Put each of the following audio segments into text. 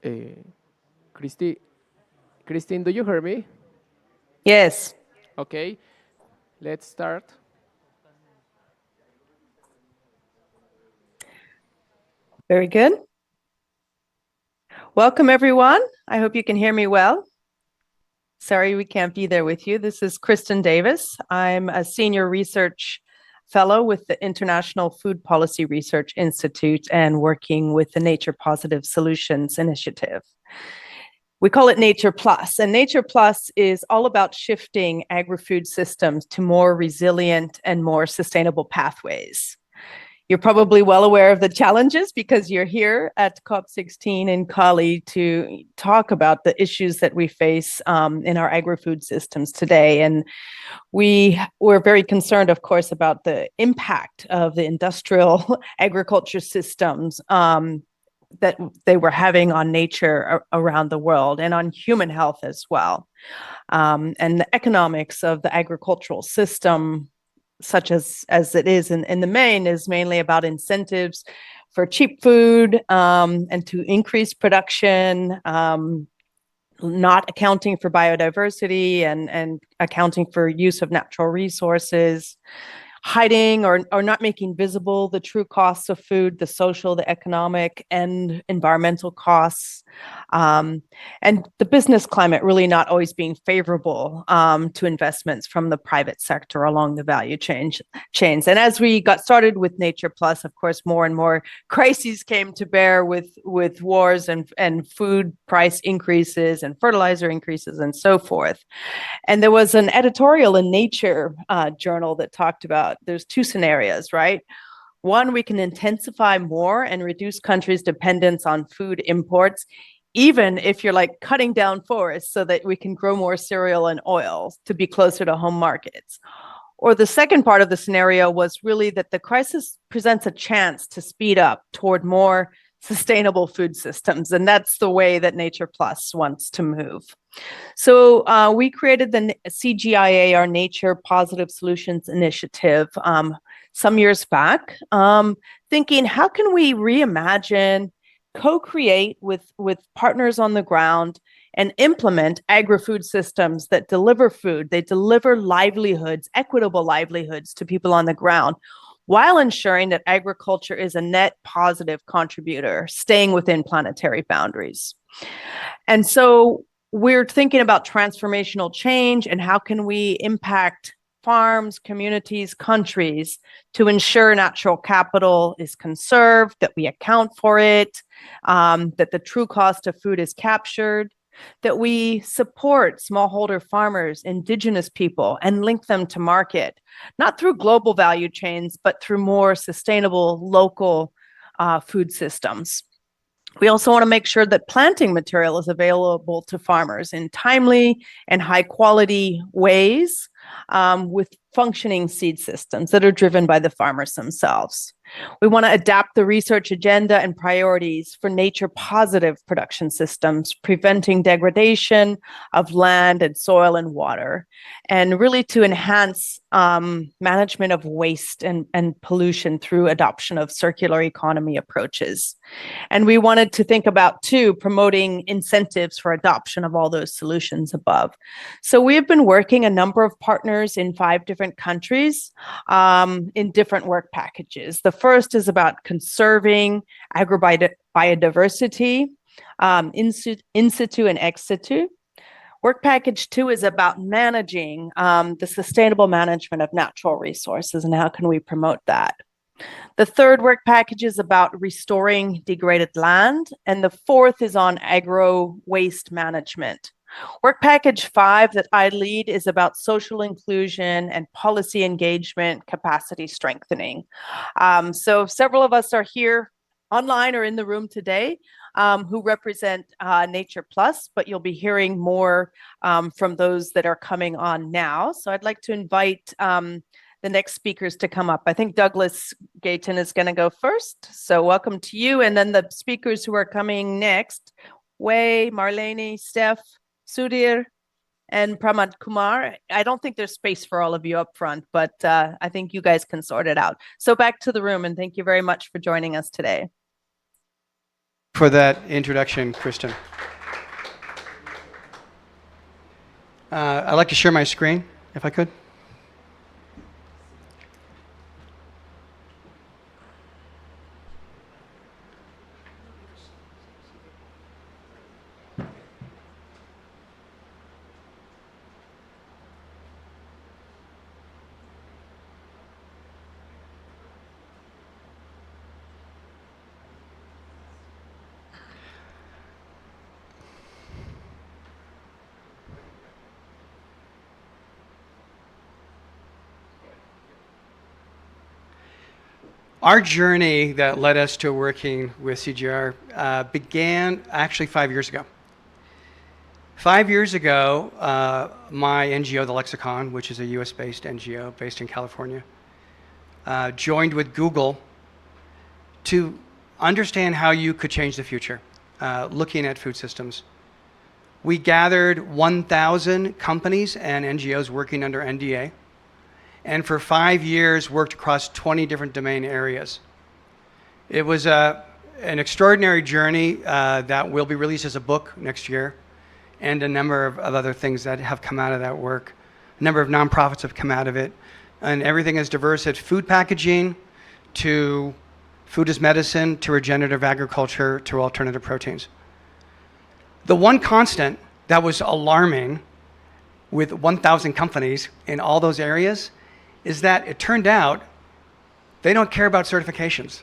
Uh, Christy, Christine, do you hear me? Yes, Okay, let's start. very good. Welcome, everyone. I hope you can hear me well. Sorry we can't be there with you. This is Kristen Davis. I'm a senior research fellow with the International Food Policy Research Institute and working with the Nature Positive Solutions initiative. We call it Nature Plus, and Nature Plus is all about shifting agri-food systems to more resilient and more sustainable pathways. You're probably well aware of the challenges because you're here at COP16 in Cali to talk about the issues that we face in our agri-food systems today. And we're very concerned, of course, about the impact of the industrial agriculture systems that they were having on nature around the world and on human health as well. And the economics of the agricultural system, such as it is in the main, is mainly about incentives for cheap food and to increase production, not accounting for biodiversity and accounting for use of natural resources, hiding or not making visible the true costs of food, the social, the economic, and environmental costs, and the business climate really not always being favorable to investments from the private sector along the value chains. And as we got started with Nature Plus, of course, more and more crises came to bear with wars and food price increases and fertilizer increases and so forth. And there was an editorial in Nature journal that talked about there's two scenarios, right? One, we can intensify more and reduce countries' dependence on food imports, even if you're like cutting down forests so that we can grow more cereal and oil to be closer to home markets. Or the second part of the scenario was really that the crisis presents a chance to speed up toward more sustainable food systems. And that's the way that Nature Plus wants to move. So we created the CGIAR Nature Positive Solutions Initiative some years back, thinking how can we reimagine, co-create with partners on the ground and implement agri-food systems that deliver food, they deliver livelihoods, equitable livelihoods to people on the ground, while ensuring that agriculture is a net positive contributor, staying within planetary boundaries. And so we're thinking about transformational change and how can we impact farms, communities, countries to ensure natural capital is conserved, that we account for it, that the true cost of food is captured, that we support smallholder farmers, indigenous people, and link them to market, not through global value chains, but through more sustainable local food systems. We also want to make sure that planting material is available to farmers in timely and high quality ways with functioning seed systems that are driven by the farmers themselves. We want to adapt the research agenda and priorities for nature positive production systems, preventing degradation of land and soil and water, and really to enhance management of waste and pollution through adoption of circular economy approaches. And we wanted to think about, too, promoting incentives for adoption of all those solutions above. So we have been working a number of partners in 5 different countries in different work packages. The first is about conserving agrobiodiversity in situ and ex situ. Work package 2 is about managing the sustainable management of natural resources and how can we promote that. The third work package is about restoring degraded land, and the fourth is on agro waste management. Work package 5 that I lead is about social inclusion and policy engagement, capacity strengthening. So several of us are here online or in the room today who represent Nature Plus, but you'll be hearing more from those that are coming on now. So I'd like to invite the next speakers to come up. I think Douglas Gayton is going to go first. So welcome to you. And then the speakers who are coming next, Wei, Marlene, Steph, Sudhir, and Pramad Kumar. I don't think there's space for all of you up front, but I think you guys can sort it out. So back to the room, and thank you very much for joining us today. for that introduction, Kristen. I'd like to share my screen, if I could. Our journey that led us to working with CGIAR began actually 5 years ago. 5 years ago, my NGO, the Lexicon, which is a US-based NGO based in California, joined with Google to understand how you could change the future, looking at food systems. We gathered 1,000 companies and NGOs working under NDA, and for 5 years worked across 20 different domain areas. It was an extraordinary journey that will be released as a book next year, and a number of other things that have come out of that work. A number of nonprofits have come out of it, and everything as diverse as food packaging to food as medicine to regenerative agriculture to alternative proteins. The one constant that was alarming with 1,000 companies in all those areas is that it turned out they don't care about certifications.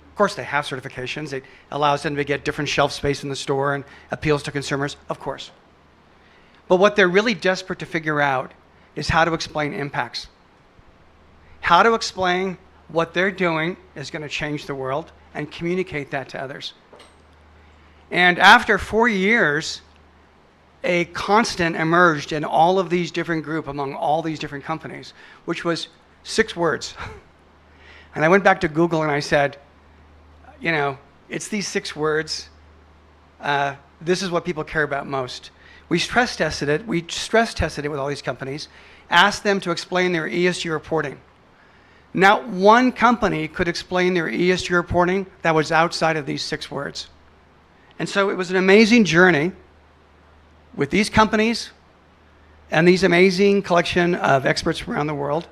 Of course they have certifications. It allows them to get different shelf space in the store and appeals to consumers, of course. But what they're really desperate to figure out is how to explain impacts. How to explain what they're doing is going to change the world and communicate that to others. And after 4 years, a constant emerged in all of these different groups among all these different companies, which was 6 words. And I went back to Google and I said, you know, it's these 6 words. This is what people care about most. We stress tested it. We stress tested it with all these companies, asked them to explain their ESG reporting. Not one company could explain their ESG reporting that was outside of these 6 words. And so it was an amazing journey with these companies and these amazing collection of experts from around the world,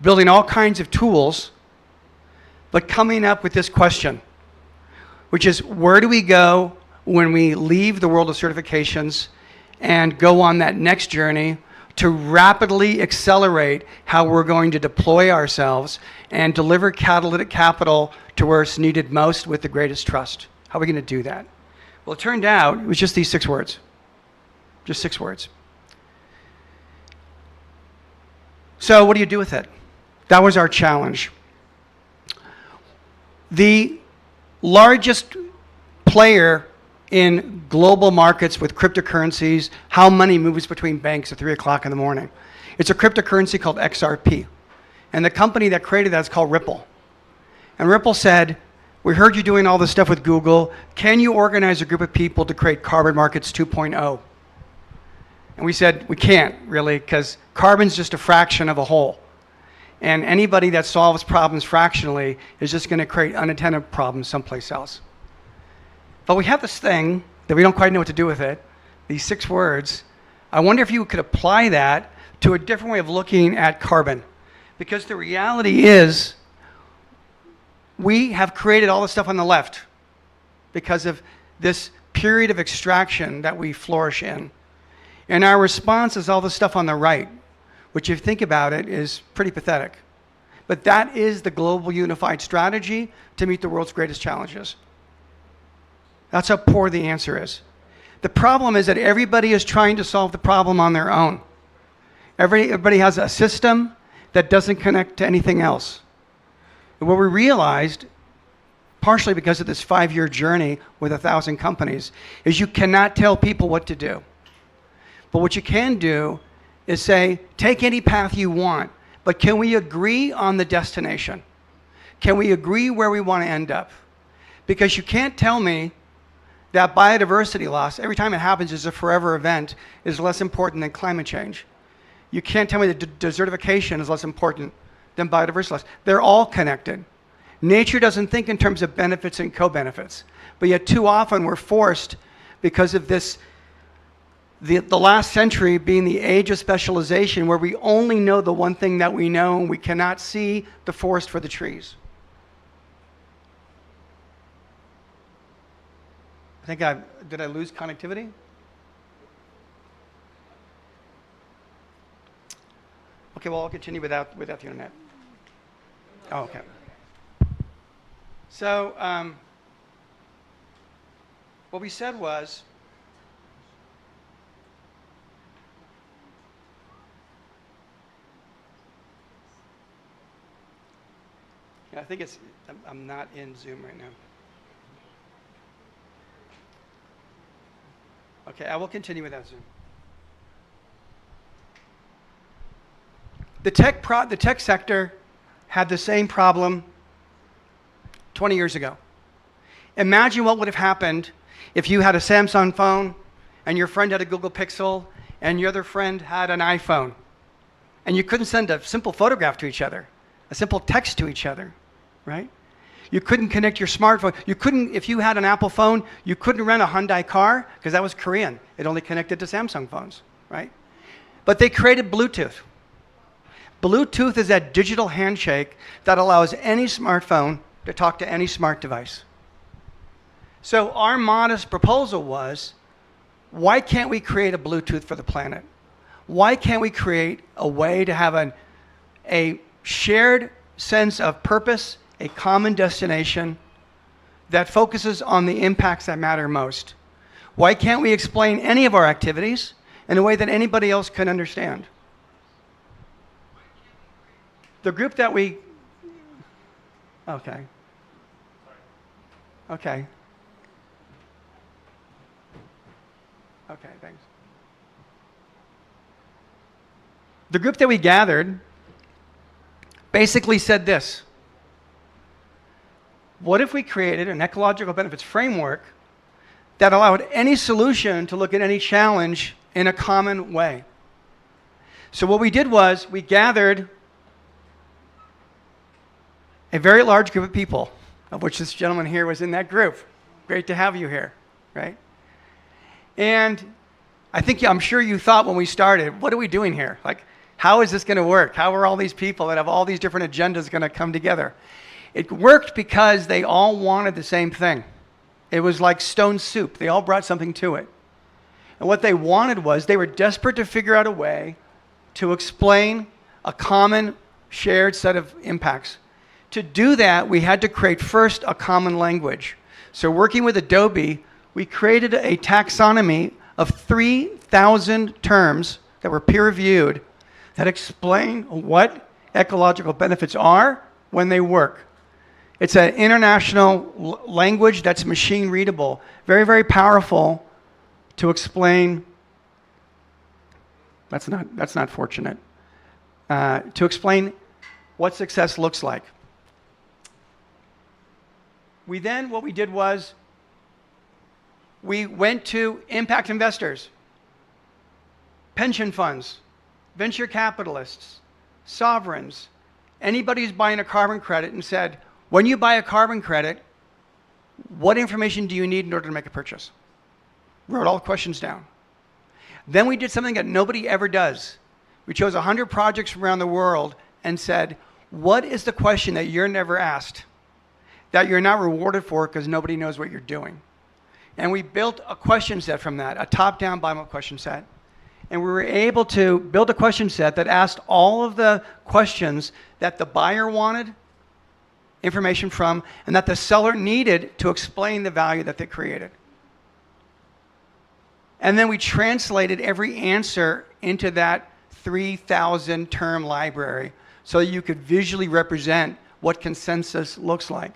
building all kinds of tools, but coming up with this question, which is, where do we go when we leave the world of certifications and go on that next journey to rapidly accelerate how we're going to deploy ourselves and deliver catalytic capital to where it's needed most with the greatest trust? How are we going to do that? Well, it turned out it was just these 6 words. Just 6 words. So what do you do with it? That was our challenge. The largest player in global markets with cryptocurrencies, how money moves between banks at 3 o'clock in the morning. It's a cryptocurrency called XRP. And the company that created that is called Ripple. And Ripple said, we heard you doing all this stuff with Google. Can you organize a group of people to create Carbon Markets 2.0? And we said, we can't really, because carbon's just a fraction of a whole. And anybody that solves problems fractionally is just going to create unintended problems someplace else. But we have this thing that we don't quite know what to do with it, these 6 words. I wonder if you could apply that to a different way of looking at carbon. Because the reality is, we have created all the stuff on the left because of this period of extraction that we flourish in. And our response is all the stuff on the right, which if you think about it is pretty pathetic. But that is the global unified strategy to meet the world's greatest challenges. That's how poor the answer is. The problem is that everybody is trying to solve the problem on their own. Everybody has a system that doesn't connect to anything else. And what we realized, partially because of this 5-year journey with 1,000 companies, is you cannot tell people what to do. But what you can do is say, take any path you want, but can we agree on the destination? Can we agree where we want to end up? Because you can't tell me that biodiversity loss, every time it happens, is a forever event, is less important than climate change. You can't tell me that desertification is less important than biodiversity loss. They're all connected. Nature doesn't think in terms of benefits and co-benefits. But yet too often we're forced, because of this, the last century being the age of specialization, where we only know the one thing that we know and we cannot see the forest for the trees. Did I lose connectivity? Okay, well, I'll continue without the internet. Oh, okay. So, what we said was, I think I'm not in Zoom right now. Okay, I will continue without Zoom. The tech sector had the same problem 20 years ago. Imagine what would have happened if you had a Samsung phone and your friend had a Google Pixel and your other friend had an iPhone, and you couldn't send a simple photograph to each other, a simple text to each other, right? You couldn't connect your smartphone. You couldn't, if you had an Apple phone, you couldn't rent a Hyundai car because that was Korean. It only connected to Samsung phones, right? But they created Bluetooth. Bluetooth is that digital handshake that allows any smartphone to talk to any smart device. So our modest proposal was, why can't we create a Bluetooth for the planet? Why can't we create a way to have a shared sense of purpose, a common destination that focuses on the impacts that matter most? Why can't we explain any of our activities in a way that anybody else can understand? The group that we... Okay. Okay. Okay, thanks. The group that we gathered basically said this: what if we created an ecological benefits framework that allowed any solution to look at any challenge in a common way? So what we did was we gathered a very large group of people, of which this gentleman here was in that group. Great to have you here, right? And I'm sure you thought when we started, what are we doing here? Like, how is this going to work? How are all these people that have all these different agendas going to come together? It worked because they all wanted the same thing. It was like stone soup. They all brought something to it. And what they wanted was, they were desperate to figure out a way to explain a common shared set of impacts. To do that, we had to create first a common language. So working with Adobe, we created a taxonomy of 3,000 terms that were peer-reviewed that explain what ecological benefits are when they work. It's an international language that's machine readable, very, very powerful to explain. That's not fortunate. To explain what success looks like. What we did was, we went to impact investors, pension funds, venture capitalists, sovereigns, anybody who's buying a carbon credit, and said, when you buy a carbon credit, what information do you need in order to make a purchase? Wrote all the questions down. Then we did something that nobody ever does. We chose 100 projects around the world and said, what is the question that you're never asked, that you're not rewarded for because nobody knows what you're doing? And we built a question set from that, a top-down, bottom-up question set. And we were able to build a question set that asked all of the questions that the buyer wanted information from and that the seller needed to explain the value that they created. And then we translated every answer into that 3,000 term library so you could visually represent what consensus looks like.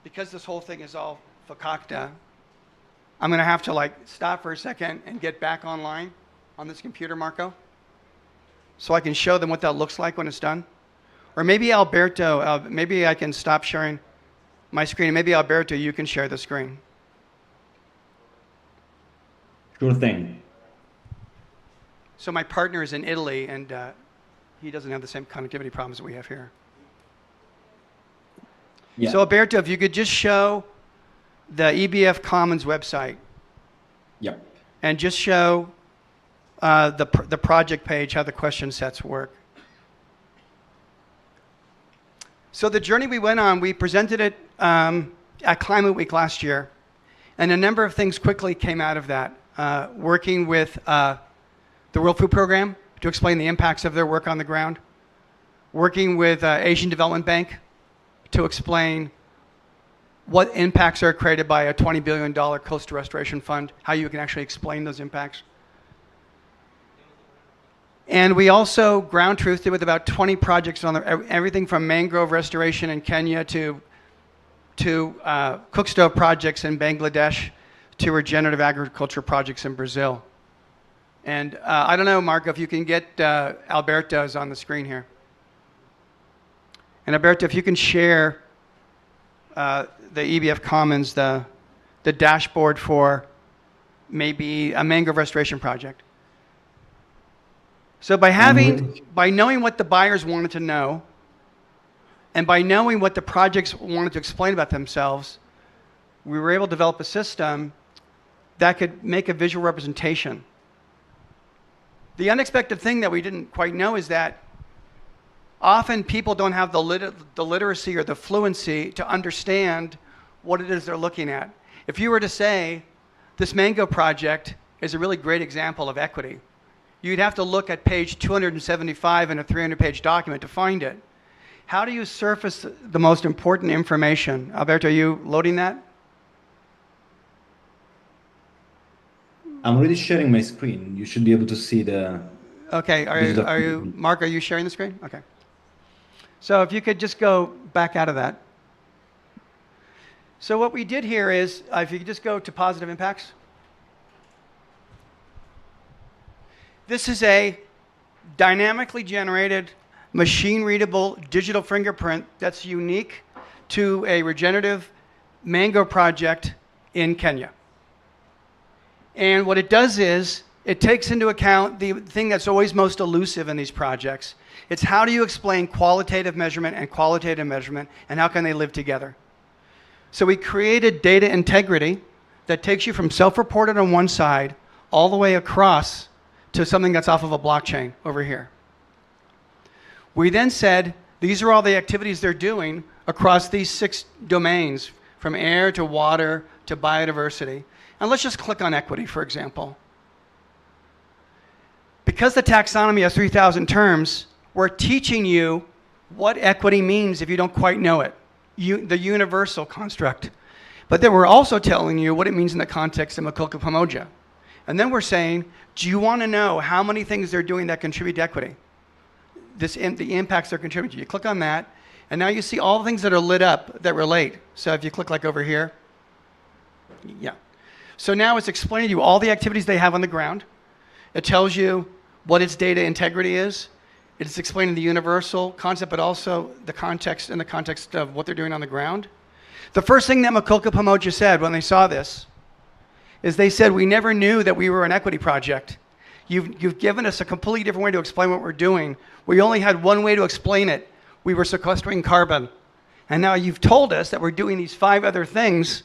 Because this whole thing is all fakakta, I'm going to have to stop for a second and get back online on this computer, Marco, so I can show them what that looks like when it's done. Or maybe Alberto, maybe I can stop sharing my screen, and maybe Alberto, you can share the screen. Sure thing. So my partner is in Italy, and he doesn't have the same connectivity problems that we have here. Yeah. So Alberto, if you could just show the EBF Commons website Yeah. and just show the project page, how the question sets work. So the journey we went on, we presented it at Climate Week last year, and a number of things quickly came out of that. Working with the World Food Program to explain the impacts of their work on the ground. Working with Asian Development Bank to explain what impacts are created by a $20 billion coastal restoration fund, how you can actually explain those impacts. And we also ground truthed it with about 20 projects on everything from mangrove restoration in Kenya to cook stove projects in Bangladesh to regenerative agriculture projects in Brazil. And I don't know, Marco, if you can get Alberto's on the screen here. And Alberto, if you can share the EBF Commons, the dashboard for maybe a mangrove restoration project. So by knowing what the buyers wanted to know, and by knowing what the projects wanted to explain about themselves, we were able to develop a system that could make a visual representation. The unexpected thing that we didn't quite know is that often people don't have the literacy or the fluency to understand what it is they're looking at. If you were to say, this mango project is a really great example of equity, you'd have to look at page 275 in a 300-page document to find it. How do you surface the most important information? Alberto, are you loading that? I'm already sharing my screen. You should be able to see the... Okay, Mark, are you sharing the screen? Okay. So if you could just go back out of that. So what we did here is, if you could just go to positive impacts. This is a dynamically generated, machine-readable digital fingerprint that's unique to a regenerative mango project in Kenya. And what it does is, it takes into account the thing that's always most elusive in these projects. It's how do you explain qualitative measurement and qualitative measurement, and how can they live together? So we created data integrity that takes you from self-reported on one side all the way across to something that's off of a blockchain over here. We then said, these are all the activities they're doing across these 6 domains, from air to water to biodiversity. And let's just click on equity, for example. Because the taxonomy has 3,000 terms, we're teaching you what equity means if you don't quite know it, the universal construct. But then we're also telling you what it means in the context of Macoca Pomoja. And then we're saying, do you want to know how many things they're doing that contribute to equity? The impacts they're contributing to. You click on that, and now you see all the things that are lit up that relate. So if you click like over here, yeah. So now it's explaining to you all the activities they have on the ground. It tells you what its data integrity is. It's explaining the universal concept, but also the context in the context of what they're doing on the ground. The first thing that Macoca Pomoja said when they saw this is they said, we never knew that we were an equity project. You've given us a completely different way to explain what we're doing. We only had one way to explain it. We were sequestering carbon. And now you've told us that we're doing these 5 other things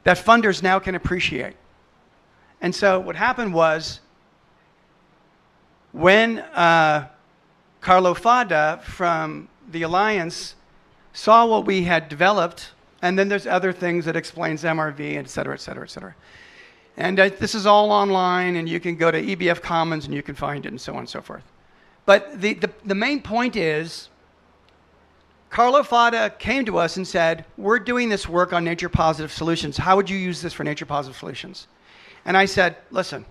that funders now can appreciate. And so what happened was, when Carlo Fada from the Alliance saw what we had developed, and then there's other things that explains MRV, et cetera, et cetera, et cetera. And this is all online, and you can go to EBF Commons, and you can find it, and so on and so forth. But the main point is, Carlo Fada came to us and said, we're doing this work on nature positive solutions. How would you use this for nature positive solutions? And I said, listen,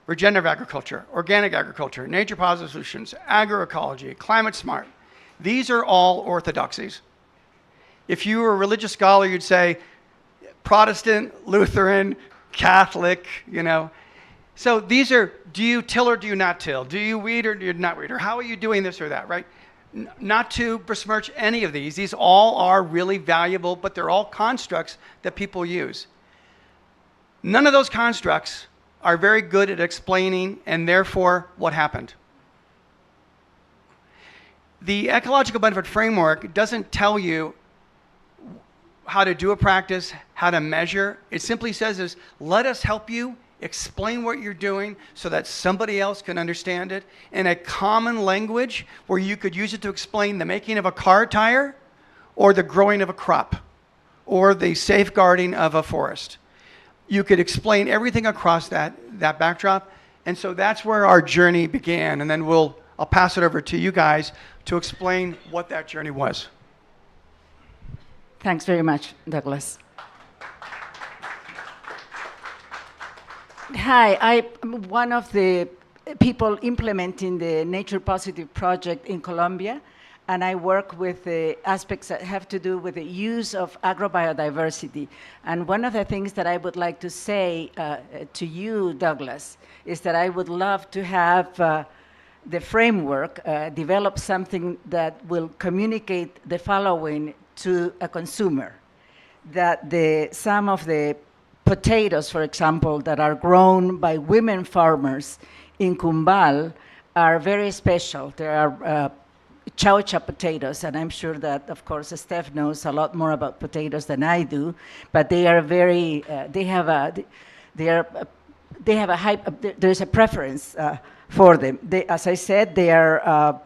regenerative agriculture, organic agriculture, nature positive solutions, agroecology, climate smart. These are all orthodoxies. If you were a religious scholar, you'd say Protestant, Lutheran, Catholic, you know. So these are, do you till or do you not till? Do you weed or do you not weed? Or how are you doing this or that, right? Not to besmirch any of these. These all are really valuable, but they're all constructs that people use. None of those constructs are very good at explaining, and therefore, what happened. The ecological benefit framework doesn't tell you how to do a practice, how to measure. It simply says is, let us help you explain what you're doing so that somebody else can understand it in a common language where you could use it to explain the making of a car tire or the growing of a crop or the safeguarding of a forest. You could explain everything across that backdrop. And so that's where our journey began. And then I'll pass it over to you guys to explain what that journey was. Thanks very much, Douglas. Hi, I'm one of the people implementing the Nature Positive project in Colombia, and I work with the aspects that have to do with the use of agrobiodiversity. And one of the things that I would like to say to you, Douglas, is that I would love to have the framework develop something that will communicate the following to a consumer, that some of the potatoes, for example, that are grown by women farmers in Cumbal are very special. There are chaucha potatoes, and I'm sure that, of course, Steph knows a lot more about potatoes than I do, but they are very, there's a preference for them. As I said, they are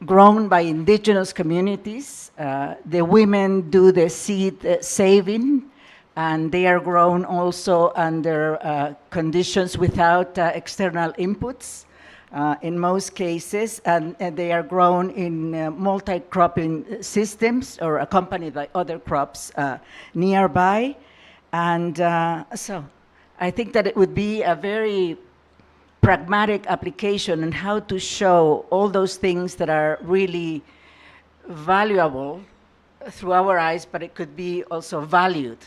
grown by indigenous communities. The women do the seed saving, and they are grown also under conditions without external inputs in most cases, and they are grown in multi-cropping systems or accompanied by other crops nearby. And so I think that it would be a very pragmatic application on how to show all those things that are really valuable through our eyes, but it could be also valued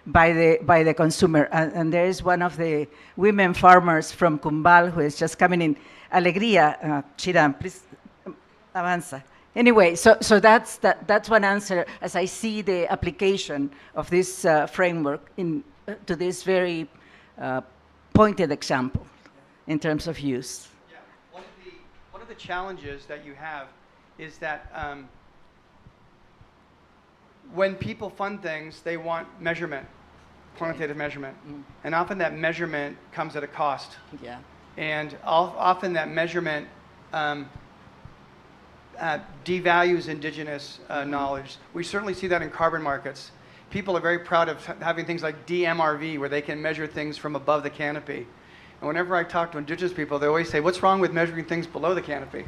by the consumer. And there is one of the women farmers from Cumbal who is just coming in. Alegría, Chiram, please, avanza. Anyway, so that's one answer as I see the application of this framework to this very pointed example in terms of use. Yeah, one of the challenges that you have is that when people fund things, they want measurement, quantitative measurement. And often that measurement comes at a cost. Yeah. And often that measurement devalues indigenous knowledge. We certainly see that in carbon markets. People are very proud of having things like DMRV, where they can measure things from above the canopy. And whenever I talk to indigenous people, they always say, what's wrong with measuring things below the canopy?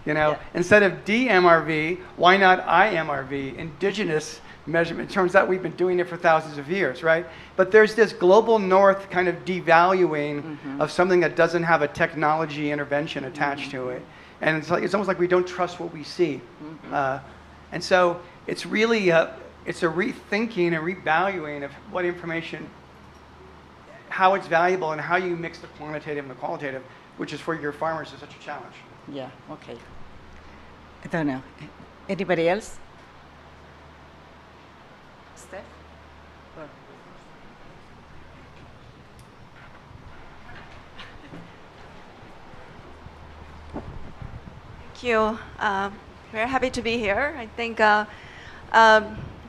You know, instead of DMRV, why not IMRV, indigenous measurement? It turns out we've been doing it for thousands of years, right? But there's this global north kind of devaluing of something that doesn't have a technology intervention attached to it. And it's almost like we don't trust what we see. And so it's really, it's a rethinking and revaluing of what information, how it's valuable, and how you mix the quantitative and the qualitative, which is for your farmers is such a challenge. Yeah, okay. I don't know. Anybody else? Steph? Or- Thank you. Very happy to be here. I think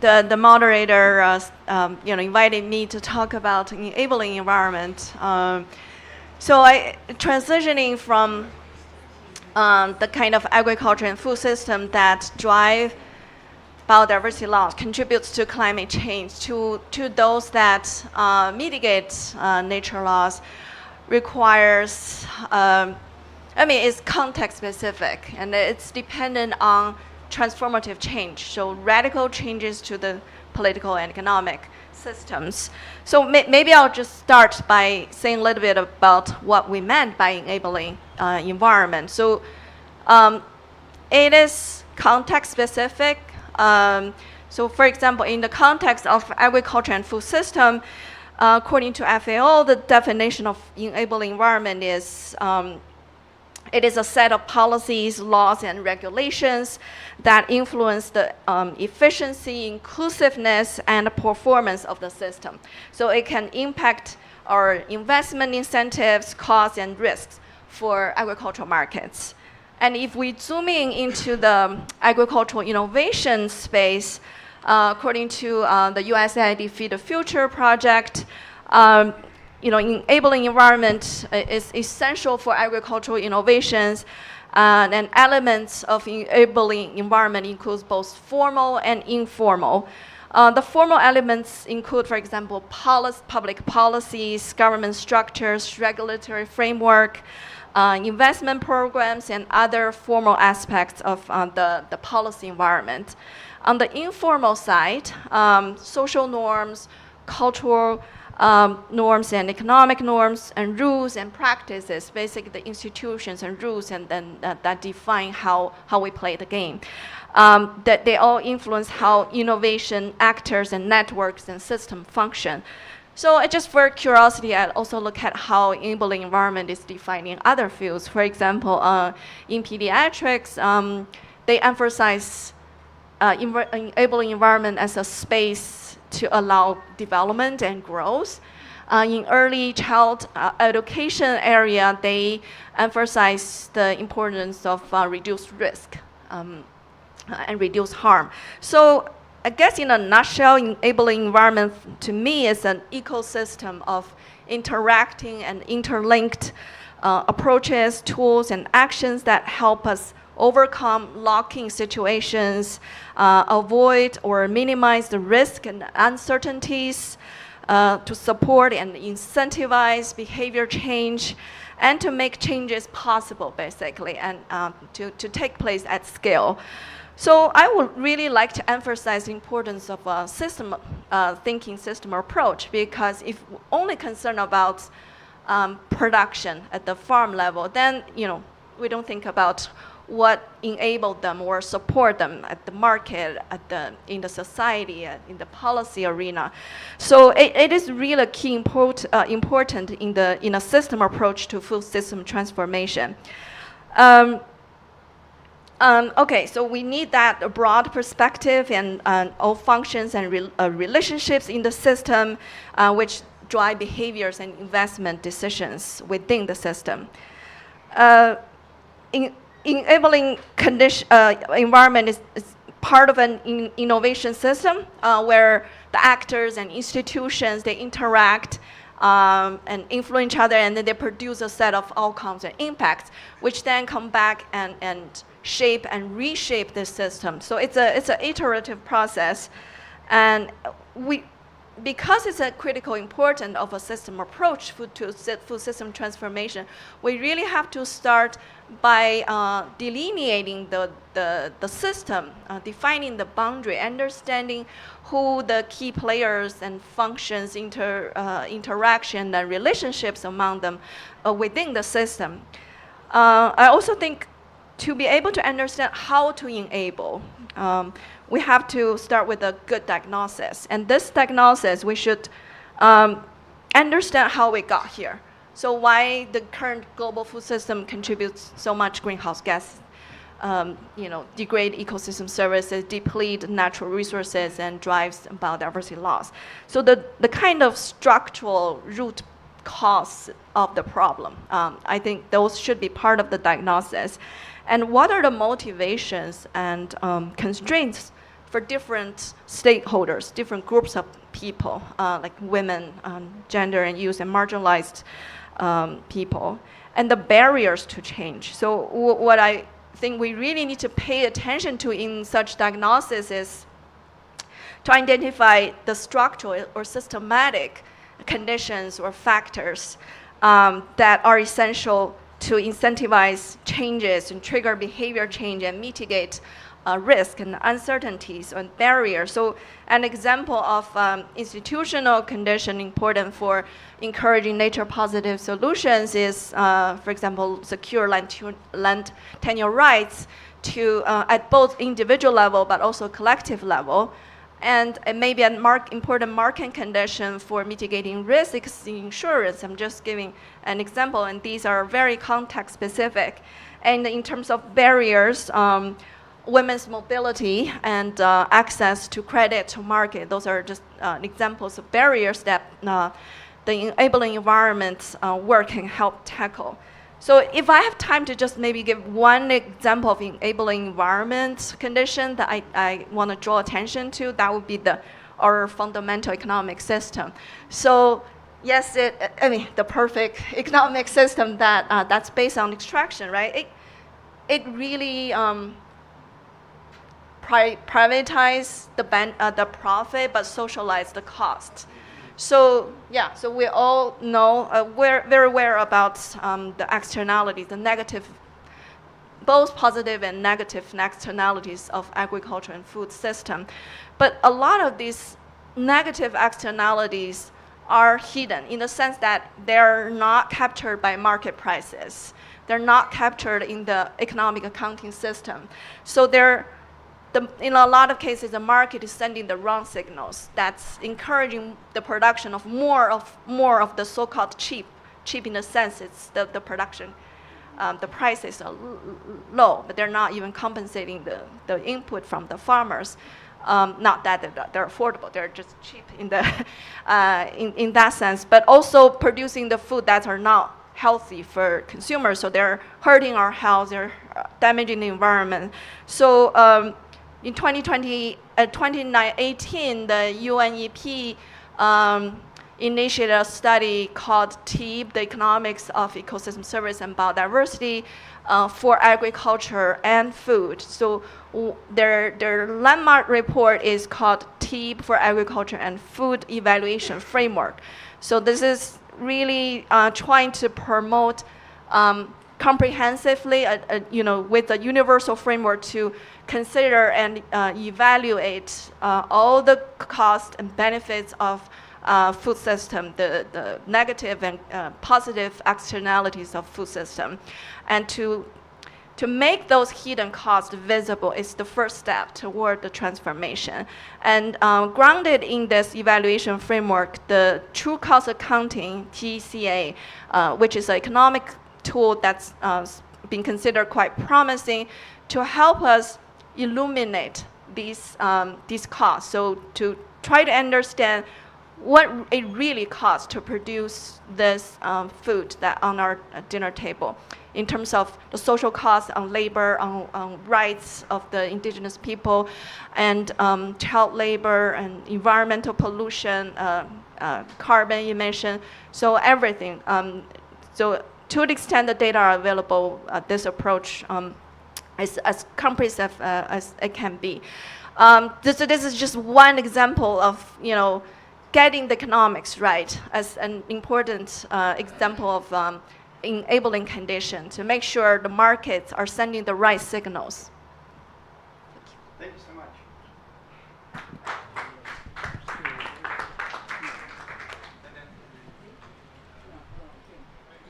the moderator invited me to talk about enabling environment. So transitioning from the kind of agriculture and food system that drive biodiversity loss, contributes to climate change, to those that mitigate nature loss, requires, it's context specific, and it's dependent on transformative change, so radical changes to the political and economic systems. So maybe I'll just start by saying a little bit about what we meant by enabling environment. So it is context specific. So for example, in the context of agriculture and food system, according to FAO, the definition of enabling environment is It is a set of policies, laws, and regulations that influence the efficiency, inclusiveness, and performance of the system. So it can impact our investment incentives, costs, and risks for agricultural markets. And if we zoom in into the agricultural innovation space, according to the USAID Feed the Future project, enabling environment is essential for agricultural innovations, and elements of enabling environment includes both formal and informal. The formal elements include, for example, public policies, government structures, regulatory framework, investment programs, and other formal aspects of the policy environment. On the informal side, social norms, cultural norms and economic norms and rules and practices, basically the institutions and rules and then that define how we play the game. That they all influence how innovation actors and networks and systems function. So just for curiosity, I also look at how enabling environment is defined in other fields. For example, in pediatrics, they emphasize enabling environment as a space to allow development and growth. In early child education area, they emphasize the importance of reduced risk and reduce harm. So I guess in a nutshell, enabling environment to me is an ecosystem of interacting and interlinked approaches, tools, and actions that help us overcome locking situations, avoid or minimize the risk and uncertainties, to support and incentivize behavior change, and to make changes possible, basically, and to take place at scale. So I would really like to emphasize the importance of a system thinking, system approach, because if we're only concerned about production at the farm level, then we don't think about what enabled them or support them at the market, in the society, in the policy arena. So it is really key important in a system approach to full system transformation. Okay, so we need that broad perspective and all functions and relationships in the system, which drive behaviors and investment decisions within the system. Enabling environment is part of an innovation system where the actors and institutions, they interact and influence each other, and then they produce a set of outcomes and impacts, which then come back and shape and reshape this system. So it's an iterative process, and because it's a critical importance of a system approach to full system transformation, we really have to start by delineating the system, defining the boundary, understanding who the key players and functions, interaction and relationships among them within the system. I also think to be able to understand how to enable, we have to start with a good diagnosis. And this diagnosis, we should understand how we got here. So why the current global food system contributes so much greenhouse gas, degrade ecosystem services, deplete natural resources, and drives biodiversity loss. So the kind of structural root cause of the problem, I think those should be part of the diagnosis. And what are the motivations and constraints for different stakeholders, different groups of people, like women, gender and youth, and marginalized people, and the barriers to change. So what I think we really need to pay attention to in such diagnosis is to identify the structural or systematic conditions or factors that are essential to incentivize changes and trigger behavior change and mitigate risk and uncertainties and barriers. So an example of institutional condition important for encouraging nature-positive solutions is, for example, secure land tenure rights to at both individual level but also collective level, And it may be an important market condition for mitigating risks in insurance. I'm just giving an example, and these are very context specific. And in terms of barriers, women's mobility and access to credit to market, those are just examples of barriers that the enabling environment work can help tackle. So if I have time to just maybe give one example of enabling environment condition that I want to draw attention to, that would be our fundamental economic system. So yes, the perfect economic system that's based on extraction, right? It really privatize the profit but socialize the cost. So yeah, so we all know, we're very aware about the externalities, the negative, both positive and negative externalities of agriculture and food system. But a lot of these negative externalities are hidden in the sense that they're not captured by market prices. They're not captured in the economic accounting system. So in a lot of cases, the market is sending the wrong signals. That's encouraging the production of more of the so-called cheap in the sense it's the production, the prices are low, but they're not even compensating the input from the farmers. Not that they're affordable, they're just cheap in that sense, but also producing the food that are not healthy for consumers. So they're hurting our health, they're damaging the environment. So in 2018, the UNEP initiated a study called TEEB, the Economics of Ecosystem Service and Biodiversity for Agriculture and Food. So their landmark report is called TEEB for Agriculture and Food Evaluation Framework. So this is really trying to promote comprehensively, with a universal framework to consider and evaluate all the costs and benefits of food system, the negative and positive externalities of food system. And to make those hidden costs visible is the first step toward the transformation. And grounded in this evaluation framework, the True Cost Accounting, TCA, which is an economic tool that's been considered quite promising to help us illuminate these costs. So to try to understand what it really costs to produce this food that on our dinner table, in terms of the social costs on labor, on rights of the indigenous people, and child labor and environmental pollution, carbon emission, so everything. So to the extent the data are available, this approach is as comprehensive as it can be. This is just one example of getting the economics right as an important example of enabling condition to make sure the markets are sending the right signals. Thank you so much.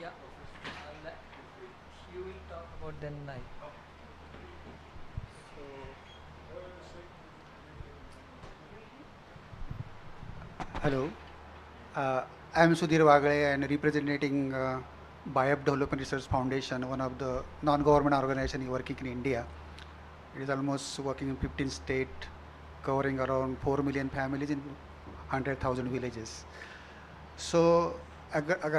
Yeah, you will talk about then I. Hello, I am Sudhir Wagale and representing BIOP Development Research Foundation, one of the non-government organizations working in India. It is almost working in 15 states, covering around 4 million families in 100,000 villages. So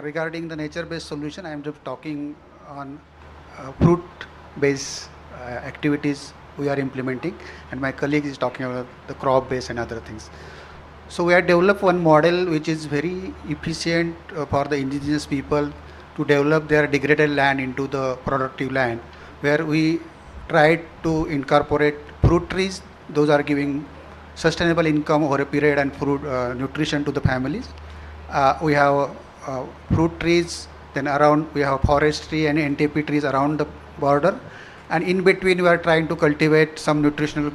regarding the nature-based solution, I am just talking on fruit-based activities we are implementing, and my colleague is talking about the crop-based and other things. So we have developed one model which is very efficient for the indigenous people to develop their degraded land into the productive land, where we try to incorporate fruit trees. Those are giving sustainable income over a period and fruit nutrition to the families. We have fruit trees, then around we have forestry and NTP trees around the border, and in between we are trying to cultivate some nutritional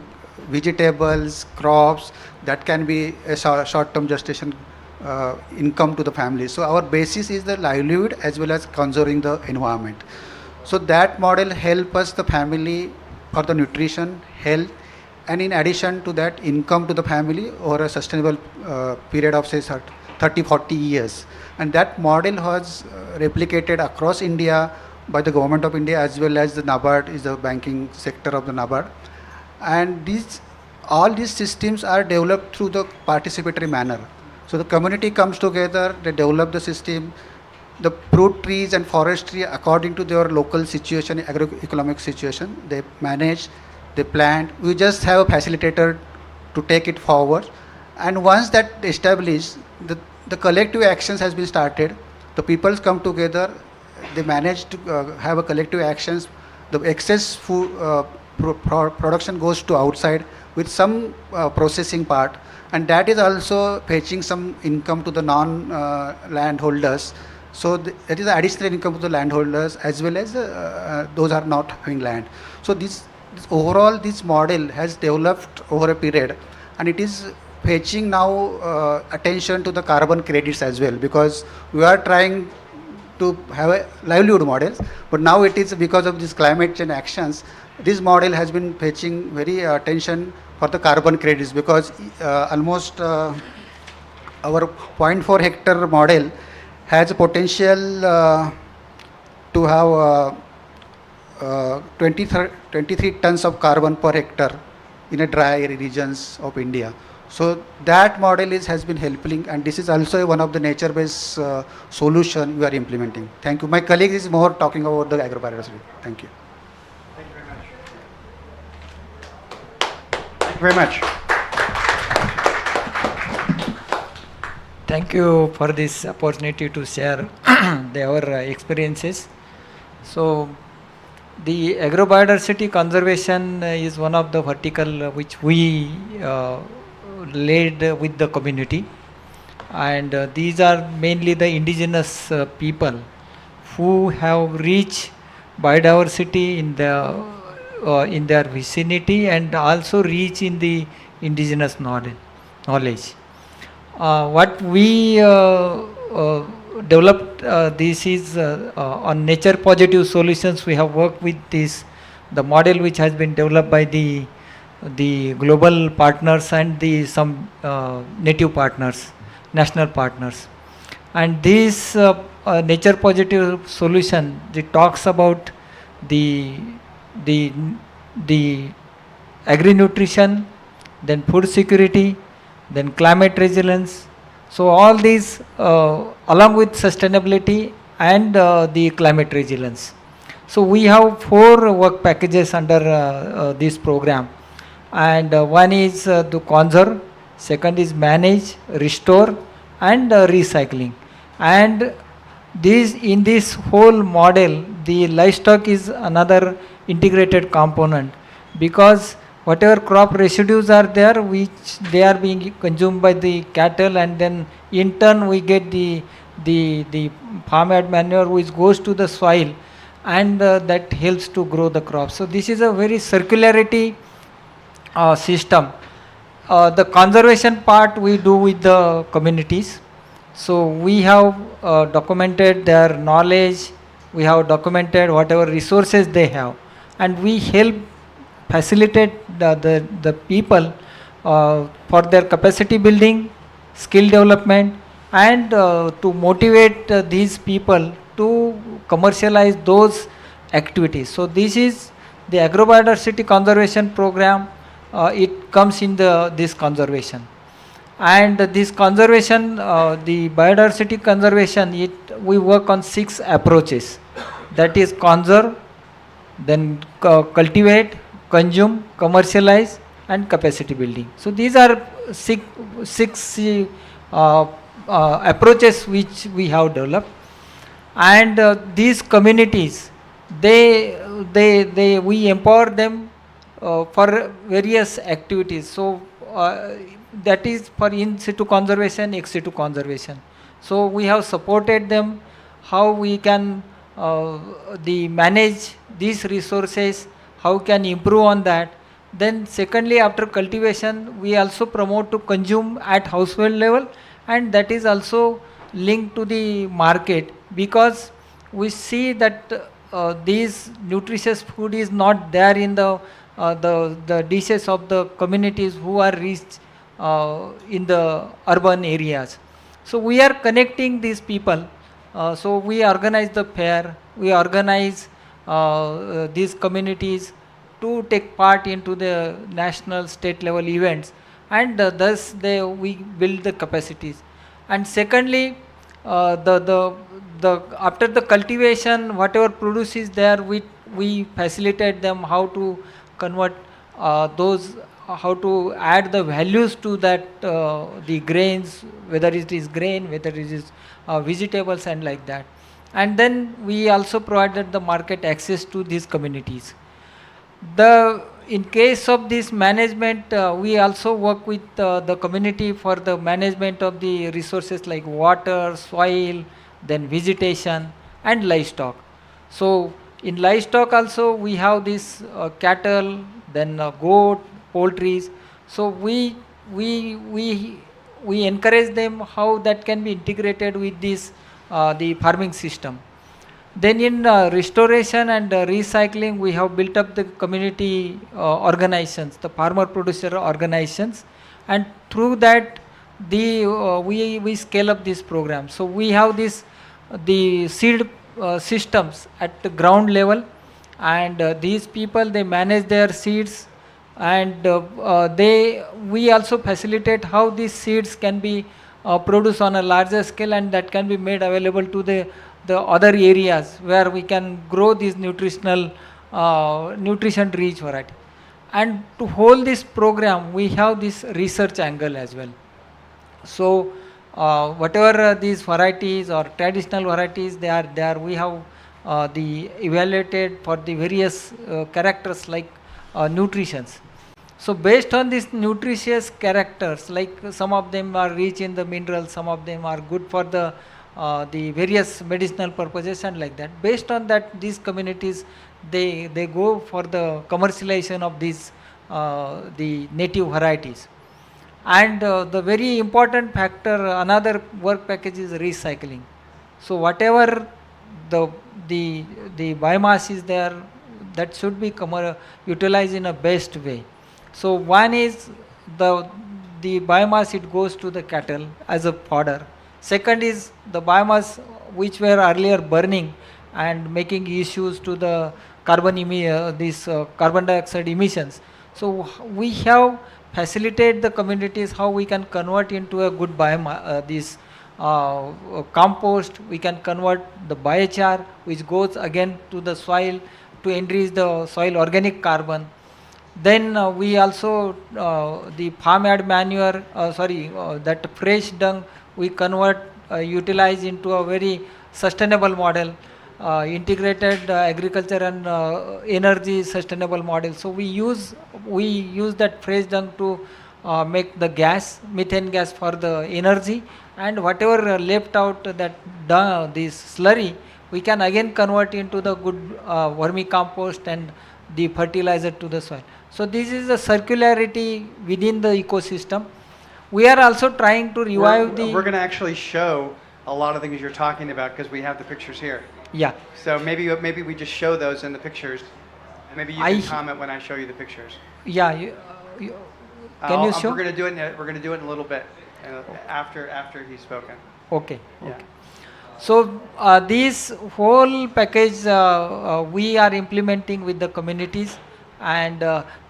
vegetables, crops that can be a short-term gestation income to the family. So our basis is the livelihood as well as conserving the environment. So that model help us the family for the nutrition, health, and in addition to that, income to the family over a sustainable period of say 30-40 years. And that model was replicated across India by the government of India, as well as the NABARD is the banking sector of the NABARD. And all these systems are developed through the participatory manner. So the community comes together, they develop the system, the fruit trees and forestry according to their local situation, agroeconomic situation, they manage, they plant. We just have a facilitator to take it forward. And once that established, the collective actions has been started. The people come together, they manage to have a collective actions. The excess food production goes to outside with some processing part, and that is also fetching some income to the non-landholders. So that is additional income to the landholders as well as those are not having land. So this overall this model has developed over a period, and it is fetching now attention to the carbon credits as well, because we are trying to have a livelihood models, but now it is because of this climate change actions, this model has been fetching very attention for the carbon credits, because almost our 0.4 hectare model has a potential to have 23 tons of carbon per hectare in a dry regions of India. So that model has been helping, and this is also one of the nature-based solution we are implementing. Thank you. My colleague is more talking about the agrobiodiversity. Thank you. Thank you very much. Thank you for this opportunity to share our experiences. So, the agrobiodiversity conservation is one of the vertical which we led with the community, and these are mainly the indigenous people who have rich biodiversity in their vicinity and also rich in the indigenous knowledge. What we developed this is on nature positive solutions. We have worked with the model which has been developed by the global partners and some native partners, national partners. And this nature positive solution, it talks about the agri-nutrition, then food security, then climate resilience. So all these along with sustainability and the climate resilience. So we have 4 work packages under this program, and one is to conserve, second is manage, restore and recycling. And in this whole model, the livestock is another integrated component, because whatever crop residues are there, which they are being consumed by the cattle, and then in turn we get the farmyard manure which goes to the soil, and that helps to grow the crops. So this is a very circularity system. The conservation part we do with the communities. So we have documented their knowledge, we have documented whatever resources they have, and we help facilitate the people for their capacity building, skill development, and to motivate these people to commercialize those activities. So this is the agrobiodiversity conservation program. It comes in this conservation, and this conservation, the biodiversity conservation, we work on 6 approaches. That is conserve, then cultivate, consume, commercialize and capacity building. So these are six approaches which we have developed, and these communities, we empower them for various activities. So that is for in situ conservation, ex situ conservation. So we have supported them how we can manage these resources, how can improve on that. Then secondly, after cultivation, we also promote to consume at household level, and that is also linked to the market, because we see that this nutritious food is not there in the the dishes of the communities who are reached in the urban areas. So we are connecting these people. So we organize the fair, we organize these communities to take part into the national, state level events, and thus we build the capacities. And secondly, after the cultivation, whatever produce is there, we facilitate them how to convert how to add the values to that, the grains, whether it is grain, whether it is vegetables and like that. And then we also provided the market access to these communities. In case of this management, we also work with the community for the management of the resources like water, soil, then vegetation and livestock. So in livestock also we have this cattle, then goat, poultry. So we encourage them how that can be integrated with this the farming system. Then in restoration and recycling, we have built up the community organizations, the farmer producer organizations, and through that we scale up this program. So we have the seed systems at the ground level, and these people, they manage their seeds, and we also facilitate how these seeds can be produced on a larger scale, and that can be made available to the other areas where we can grow this nutrition rich variety. And to hold this program, we have this research angle as well. So whatever these varieties or traditional varieties they are, we have the evaluated for the various characters like nutritions. So based on these nutritious characters, like some of them are rich in the minerals, some of them are good for the various medicinal purposes and like that. Based on that, these communities, they go for the commercialization of these the native varieties. And the very important factor, another work package is recycling. So whatever the biomass is there, that should be utilized in a best way. So one is the biomass, it goes to the cattle as a fodder. Second is the biomass which were earlier burning and making issues to the carbon dioxide emissions. So we have facilitate the communities how we can convert into a good biomass, compost. We can convert the biochar, which goes again to the soil to enrich the soil organic carbon. Then we also the farmyard manure, that fresh dung, we convert, utilize into a very sustainable model, integrated agriculture and energy sustainable model. So we use that fresh dung to make the gas, methane gas for the energy, and whatever left out that dung, this slurry, we can again convert into the good vermicompost and the fertilizer to the soil. So this is the circularity within the ecosystem. We are also trying to revive We're going to actually show a lot of things you're talking about because we have the pictures here. Yeah. So maybe we just show those in the pictures. Maybe you can comment when I show you the pictures. Yeah. Can you show? We're going to do it in a little bit after he's spoken. Okay. Yeah. Okay. So this whole package we are implementing with the communities, and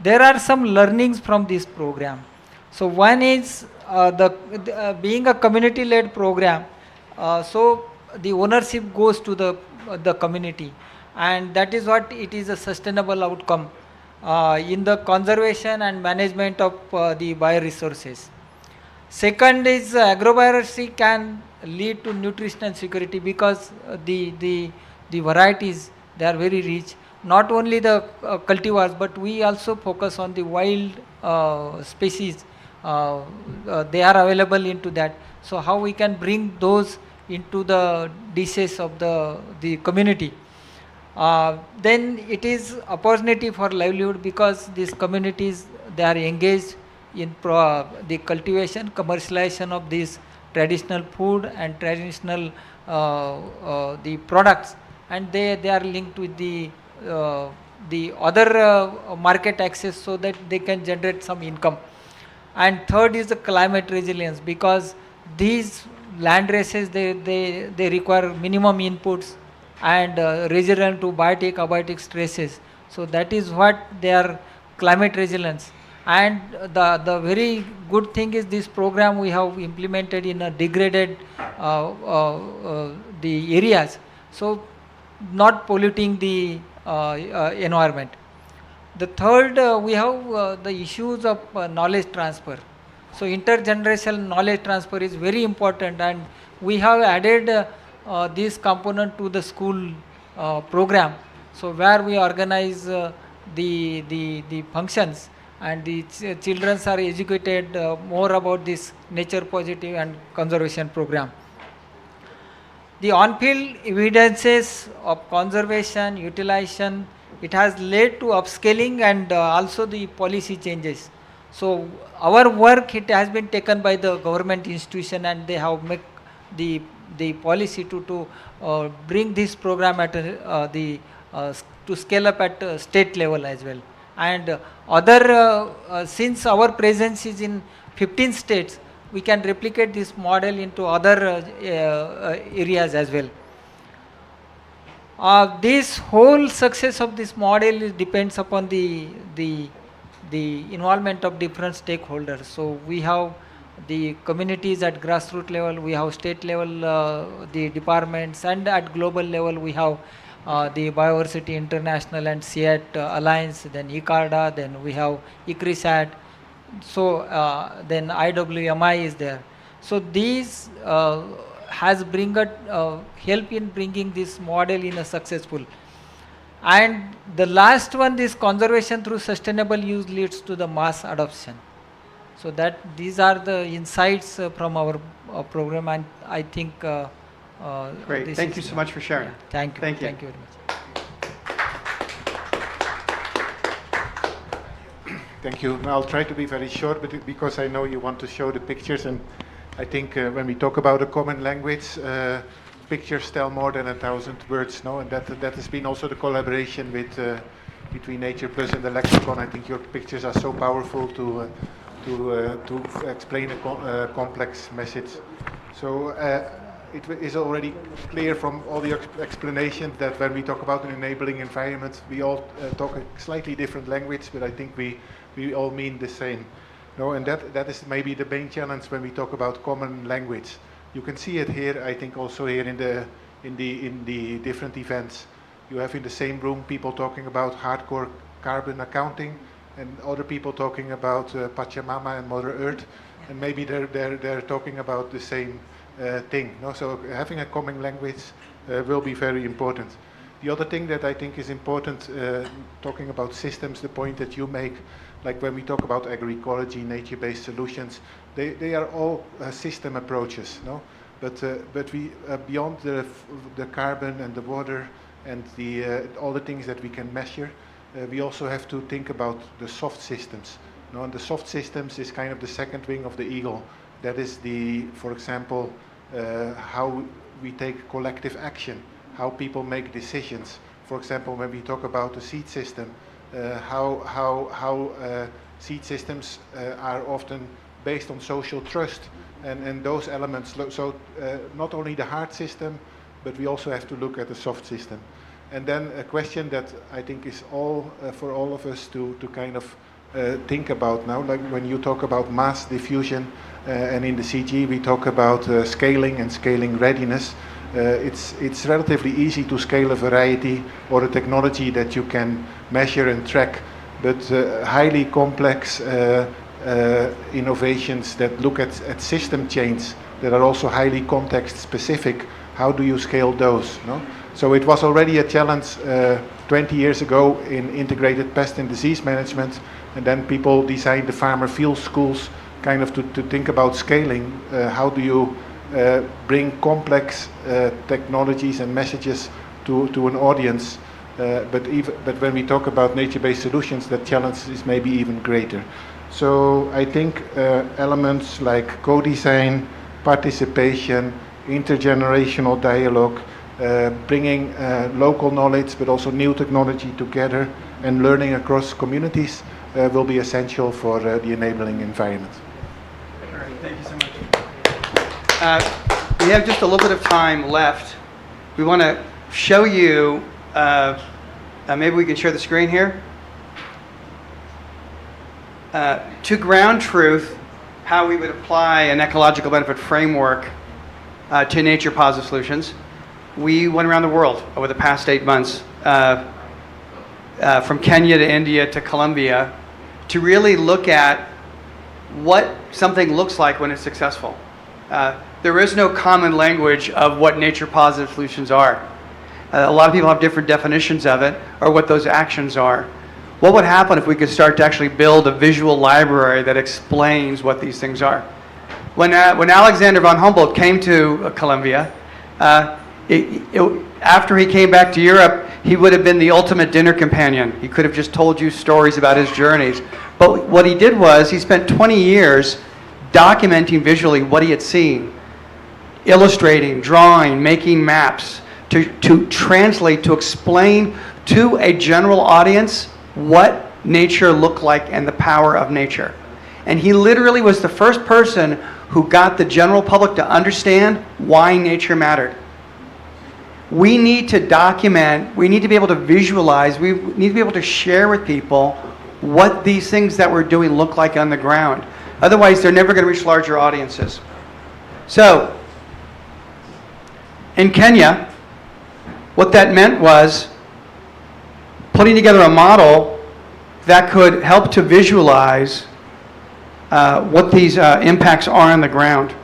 there are some learnings from this program. So one is being a community-led program. So the ownership goes to the community, and that is what it is a sustainable outcome in the conservation and management of the bioresources. Second is agrobiodiversity can lead to nutritional security because the varieties, they are very rich. Not only the cultivars, but we also focus on the wild species. They are available into that. So how we can bring those into the dishes of the community. Then it is opportunity for livelihood because these communities, they are engaged in the cultivation, commercialization of these traditional food and traditional the products, and they are linked with the the other market access so that they can generate some income. And third is the climate resilience, because these land races, they require minimum inputs and resilient to biotic, abiotic stresses. So that is what they are, climate resilience. And the very good thing is this program we have implemented in a degraded the areas, so not polluting the environment. The third, we have the issues of knowledge transfer. So intergenerational knowledge transfer is very important, and we have added this component to the school program. So where we organize the functions, and the children are educated more about this nature positive and conservation program. The on-field evidences of conservation, utilization, it has led to upscaling and also the policy changes. So our work, it has been taken by the government institution, and they have made the policy to bring this program at to scale up at state level as well. And since our presence is in 15 states, we can replicate this model into other areas as well. This whole success of this model depends upon the involvement of different stakeholders. So we have the communities at grassroots level, we have state level, the departments, and at global level we have the Biodiversity International and CGIAR Alliance, then ICARDA, then we have ICRISAT, so then IWMI is there. So these has help in bringing this model in a successful. And the last one, this conservation through sustainable use leads to the mass adoption. So that these are the insights from our program, and I think Great. Thank you so much for sharing. Yeah, thank you. Thank you. Thank you very much. Thank you. I'll try to be very short, but because I know you want to show the pictures, and I think when we talk about a common language, pictures tell more than 1,000 words, no? And that has been also the collaboration with between Nature Plus and the Lexicon. I think your pictures are so powerful to explain a complex message. So it is already clear from all the explanations that when we talk about an enabling environment, we all talk a slightly different language, but I think we all mean the same. No, and that is maybe the main challenge when we talk about common language. You can see it here, I think also here in the different events. You have in the same room people talking about hardcore carbon accounting, and other people talking about Pachamama and Mother Earth, and maybe they're talking about the same thing. No? So having a common language will be very important. The other thing that I think is important, talking about systems, the point that you make, like when we talk about agroecology, nature-based solutions, they are all system approaches, no? But we beyond the carbon and the water and all the things that we can measure, we also have to think about the soft systems. No? And the soft systems is kind of the second wing of the eagle. That is for example, how we take collective action, how people make decisions. For example, when we talk about the seed system, how seed systems are often based on social trust and those elements. So not only the hard system, but we also have to look at the soft system. And then a question that I think is for all of us to kind of think about now, like when you talk about mass diffusion, and in the CG we talk about scaling and scaling readiness. It's relatively easy to scale a variety or a technology that you can measure and track, but highly complex innovations that look at system change that are also highly context specific, how do you scale those? No? So it was already a challenge 20 years ago in integrated pest and disease management, and then people designed the farmer field schools kind of to think about scaling. How do you bring complex technologies and messages to an audience? But when we talk about nature-based solutions, the challenge is maybe even greater. So I think elements like co-design, participation, intergenerational dialogue, bringing local knowledge but also new technology together and learning across communities will be essential for the enabling environment. All right, thank you so much. We have just a little bit of time left. We want to show you, maybe we can share the screen here. To ground truth, how we would apply an ecological benefit framework to nature positive solutions. We went around the world over the past 8 months, from Kenya to India to Colombia, to really look at what something looks like when it's successful. There is no common language of what nature positive solutions are. A lot of people have different definitions of it or what those actions are. What would happen if we could start to actually build a visual library that explains what these things are? When Alexander von Humboldt came to Colombia, after he came back to Europe, he would have been the ultimate dinner companion. He could have just told you stories about his journeys. But what he did was he spent 20 years documenting visually what he had seen, illustrating, drawing, making maps to translate, to explain to a general audience what nature looked like and the power of nature. And he literally was the first person who got the general public to understand why nature mattered. We need to document, we need to be able to visualize, we need to be able to share with people what these things that we're doing look like on the ground. Otherwise, they're never going to reach larger audiences. So, in Kenya, what that meant was putting together a model that could help to visualize what these impacts are on the ground.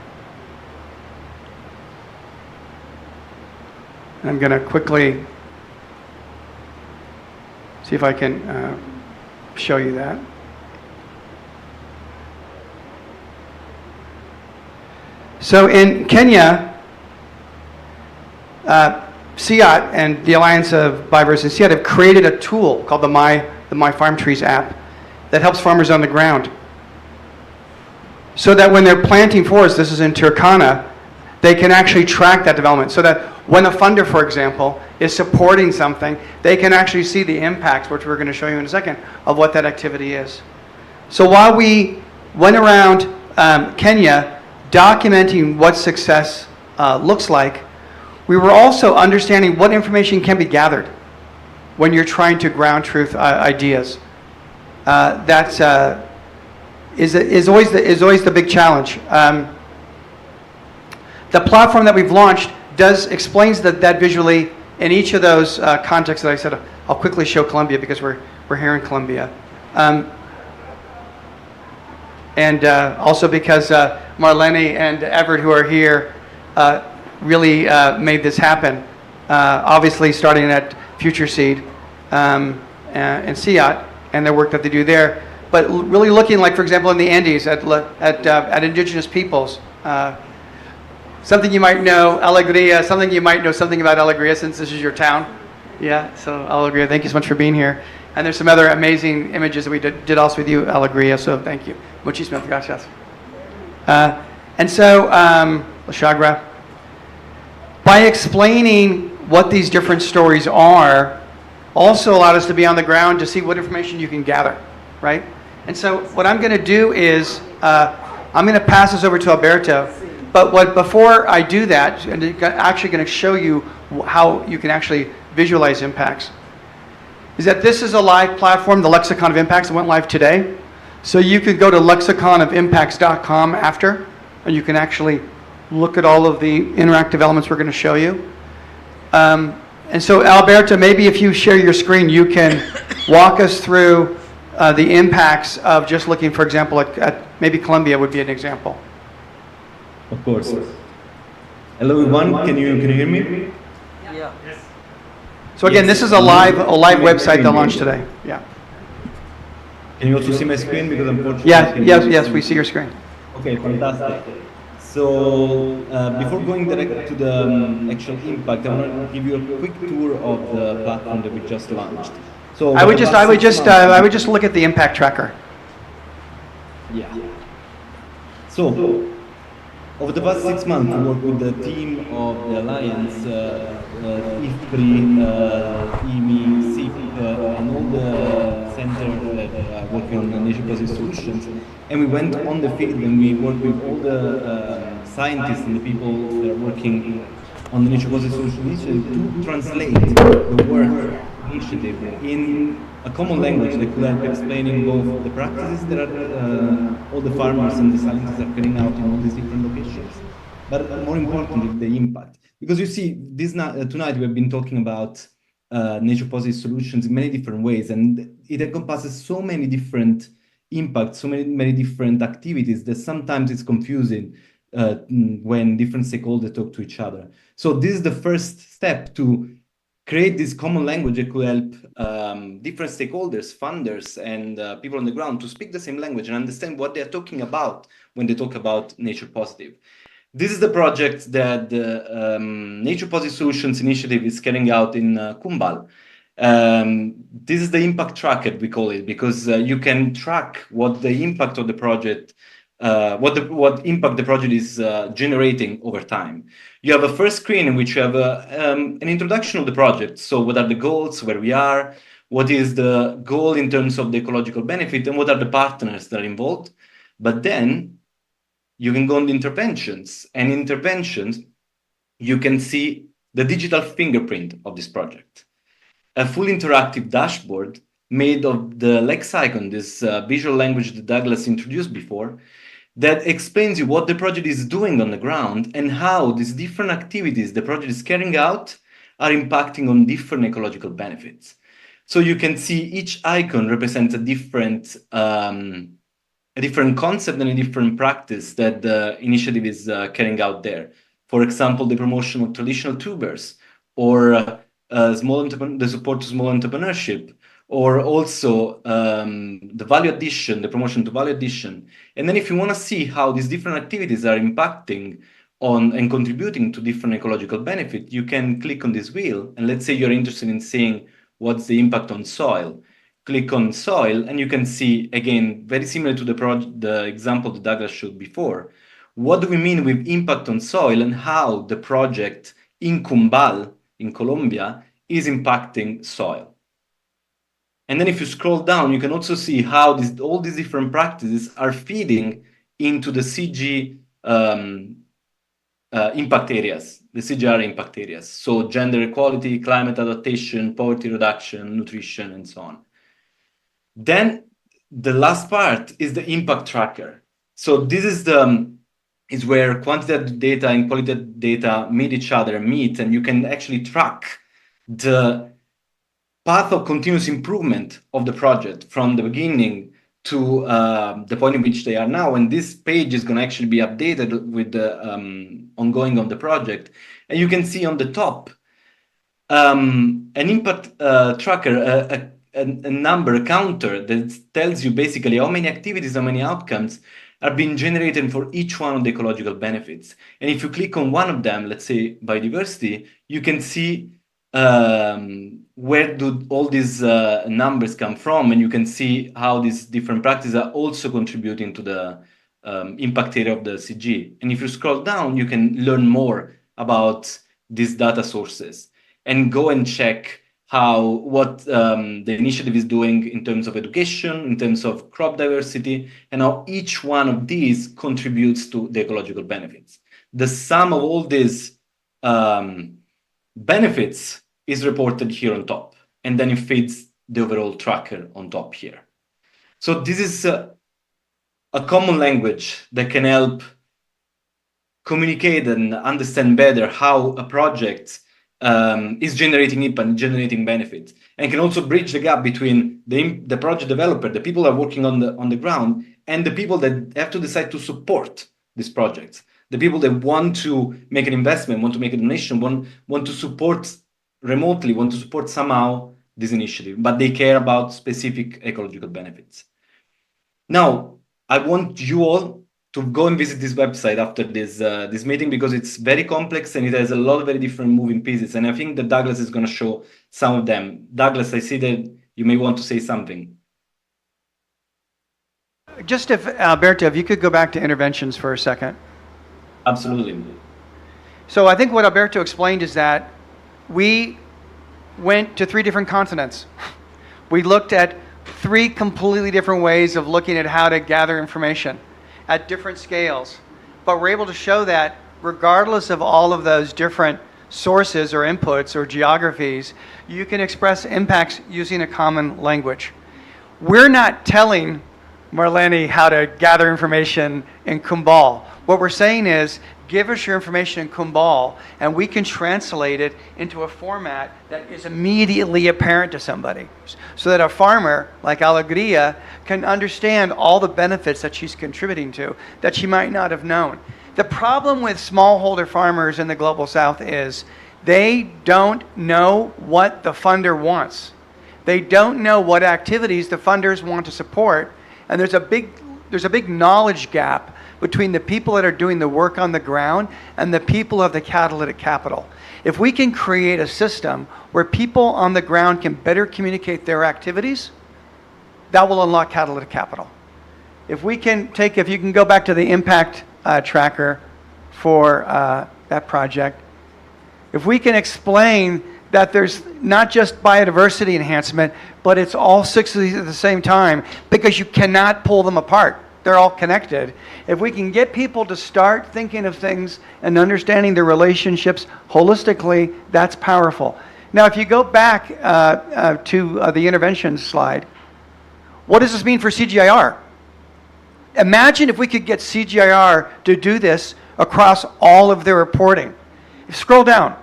And I'm going to quickly see if I can show you that. So in Kenya, CGIAR and the Alliance of Biodiversity and CGIAR have created a tool called the My Farm Trees app that helps farmers on the ground. So that when they're planting forests, this is in Turkana, they can actually track that development. So that when a funder, for example, is supporting something, they can actually see the impacts, which we're going to show you in a second, of what that activity is. So while we went around Kenya documenting what success looks like, we were also understanding what information can be gathered when you're trying to ground truth ideas. That is always the big challenge. The platform that we've launched explains that visually in each of those contexts that I said. I'll quickly show Colombia because we're here in Colombia. And also because Marlene and Everett, who are here, really made this happen. Obviously starting at Future Seed and CGIAR and their work that they do there, but really looking like, for example, in the Andes at indigenous peoples. Something you might know, Alegria, something you might know something about Alegria since this is your town. Yeah, so Alegria, thank you so much for being here. And there's some other amazing images that we did also with you, Alegria, so thank you. Muchísimas gracias. And so, La Chagra, by explaining what these different stories are, also allowed us to be on the ground to see what information you can gather, right? And so what I'm going to do is, I'm going to pass this over to Alberto, but before I do that, I'm actually going to show you how you can actually visualize impacts. Is that this is a live platform, the Lexicon of Impacts, that went live today. So you could go to lexiconofImpacts.com after, and you can actually look at all of the interactive elements we're going to show you. And so Alberto, maybe if you share your screen, you can walk us through the impacts of just looking, for example, at maybe Colombia would be an example. Of course. Hello everyone, can you hear me? Yeah. So again, this is a live website that launched today. Yeah. Can you also see my screen? Because unfortunately, yes, we see your screen. Okay, fantastic. So before going direct to the actual impact, I want to give you a quick tour of the platform that we just launched. So I would just look at the impact tracker. Yeah. So Over the past 6 months, we worked with the team of the Alliance, IFPRI, IMI, SIP, and all the centers that are working on nature-positive solutions. And we went on the field and we worked with all the scientists and the people that are working on the nature-positive solution initiative to translate the work initiative in a common language that could help explaining both the practices that all the farmers and the scientists are carrying out in all these different locations, but more importantly, the impact. Because you see, tonight we have been talking about nature-positive solutions in many different ways, and it encompasses so many different impacts, so many different activities that sometimes it's confusing when different stakeholders talk to each other. So this is the first step to create this common language that could help different stakeholders, funders, and people on the ground to speak the same language and understand what they're talking about when they talk about nature positive. This is the project that the Nature Positive Solutions Initiative is carrying out in Kumbal. This is the impact tracker, we call it, because you can track what the impact of the project, what impact the project is generating over time. You have a first screen in which you have an introduction of the project. So what are the goals, where we are, what is the goal in terms of the ecological benefit, and what are the partners that are involved. But then you can go on the interventions, and in interventions, you can see the digital fingerprint of this project. A full interactive dashboard made of the Lexicon, this visual language that Douglas introduced before, that explains you what the project is doing on the ground and how these different activities the project is carrying out are impacting on different ecological benefits. So you can see each icon represents a different concept and a different practice that the initiative is carrying out there. For example, the promotion of traditional tubers, or the support to small entrepreneurship, or also the value addition, the promotion to value addition. And then if you want to see how these different activities are impacting on and contributing to different ecological benefit, you can click on this wheel. And let's say you're interested in seeing what's the impact on soil. Click on soil, and you can see, again, very similar to the example that Douglas showed before. What do we mean with impact on soil, and how the project in Cumbal, in Colombia, is impacting soil? And then if you scroll down, you can also see how all these different practices are feeding into the CG impact areas, the CGIAR impact areas. So gender equality, climate adaptation, poverty reduction, nutrition, and so on. Then the last part is the impact tracker. So this is where quantitative data and qualitative data meet each other, and you can actually track the path of continuous improvement of the project from the beginning to the point in which they are now. And this page is going to actually be updated with the ongoing of the project. And you can see on the top an impact tracker, a number, a counter that tells you basically how many activities, how many outcomes are being generated for each one of the ecological benefits. And if you click on one of them, let's say biodiversity, you can see where do all these numbers come from, and you can see how these different practices are also contributing to the impact area of the CG. And if you scroll down, you can learn more about these data sources and go and check what the initiative is doing in terms of education, in terms of crop diversity, and how each one of these contributes to the ecological benefits. The sum of all these benefits is reported here on top, and then it feeds the overall tracker on top here. So this is a common language that can help communicate and understand better how a project is generating impact, generating benefits, and can also bridge the gap between the project developer, the people that are working on the ground, and the people that have to decide to support these projects. The people that want to make an investment, want to make a donation, want to support remotely, want to support somehow this initiative, but they care about specific ecological benefits. Now, I want you all to go and visit this website after this meeting, because it's very complex and it has a lot of very different moving pieces. And I think that Douglas is going to show some of them. Douglas, I see that you may want to say something. Just if, Alberto, if you could go back to interventions for a second. Absolutely. So I think what Alberto explained is that we went to 3 different continents. We looked at 3 completely different ways of looking at how to gather information at different scales. But we're able to show that regardless of all of those different sources or inputs or geographies, you can express impacts using a common language. We're not telling Marlene how to gather information in Kumbal. What we're saying is, give us your information in Kumbal, and we can translate it into a format that is immediately apparent to somebody, so that a farmer like Alegria can understand all the benefits that she's contributing to that she might not have known. The problem with smallholder farmers in the Global South is they don't know what the funder wants. They don't know what activities the funders want to support, and there's a big knowledge gap between the people that are doing the work on the ground and the people of the catalytic capital. If we can create a system where people on the ground can better communicate their activities, that will unlock catalytic capital. If you can go back to the impact tracker for that project, if we can explain that there's not just biodiversity enhancement, but it's all 6 of these at the same time, because you cannot pull them apart. They're all connected. If we can get people to start thinking of things and understanding their relationships holistically, that's powerful. Now, if you go back to the interventions slide, what does this mean for CGIAR? Imagine if we could get CGIAR to do this across all of their reporting. Scroll down.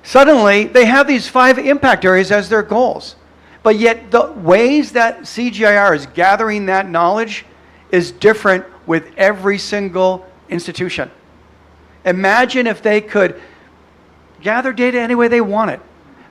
Suddenly, they have these 5 impact areas as their goals. But yet the ways that CGIAR is gathering that knowledge is different with every single institution. Imagine if they could gather data any way they want it.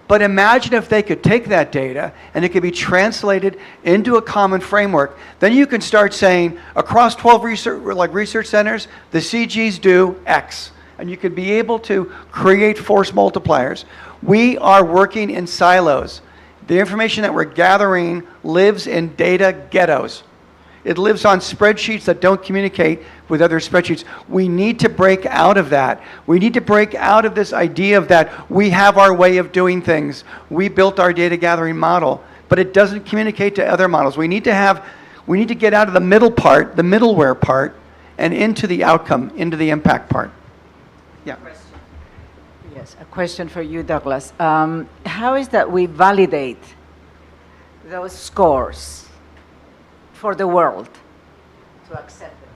But imagine if they could take that data and it could be translated into a common framework. Then you can start saying, across 12 research centers, the CGs do X. And you could be able to create force multipliers. We are working in silos. The information that we're gathering lives in data ghettos. It lives on spreadsheets that don't communicate with other spreadsheets. We need to break out of that. We need to break out of this idea of that we have our way of doing things. We built our data gathering model, but it doesn't communicate to other models. We need to get out of the middle part, the middleware part, and into the outcome, into the impact part. Yeah. Yes, a question for you, Douglas. How is that we validate those scores for the world to accept them?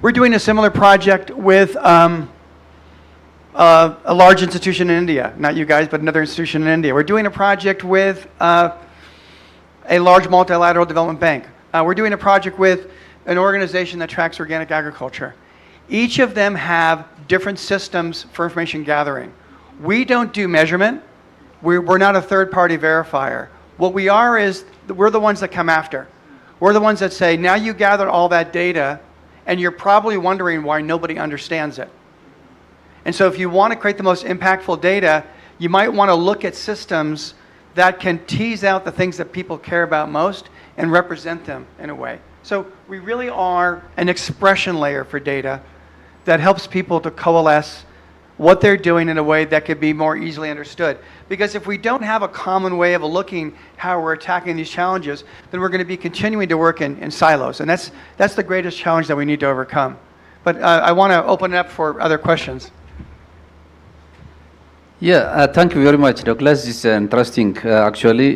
We're doing a similar project with a large institution in India. Not you guys, but another institution in India. We're doing a project with a large multilateral development bank. We're doing a project with an organization that tracks organic agriculture. Each of them have different systems for information gathering. We don't do measurement. We're not a third-party verifier. What we are is, we're the ones that come after. We're the ones that say, now you gathered all that data, and you're probably wondering why nobody understands it. And so if you want to create the most impactful data, you might want to look at systems that can tease out the things that people care about most and represent them in a way. So we really are an expression layer for data that helps people to coalesce what they're doing in a way that could be more easily understood. Because if we don't have a common way of looking how we're attacking these challenges, then we're going to be continuing to work in silos. And that's the greatest challenge that we need to overcome. But I want to open it up for other questions. Yeah, thank you very much, Douglas. It's interesting. Actually,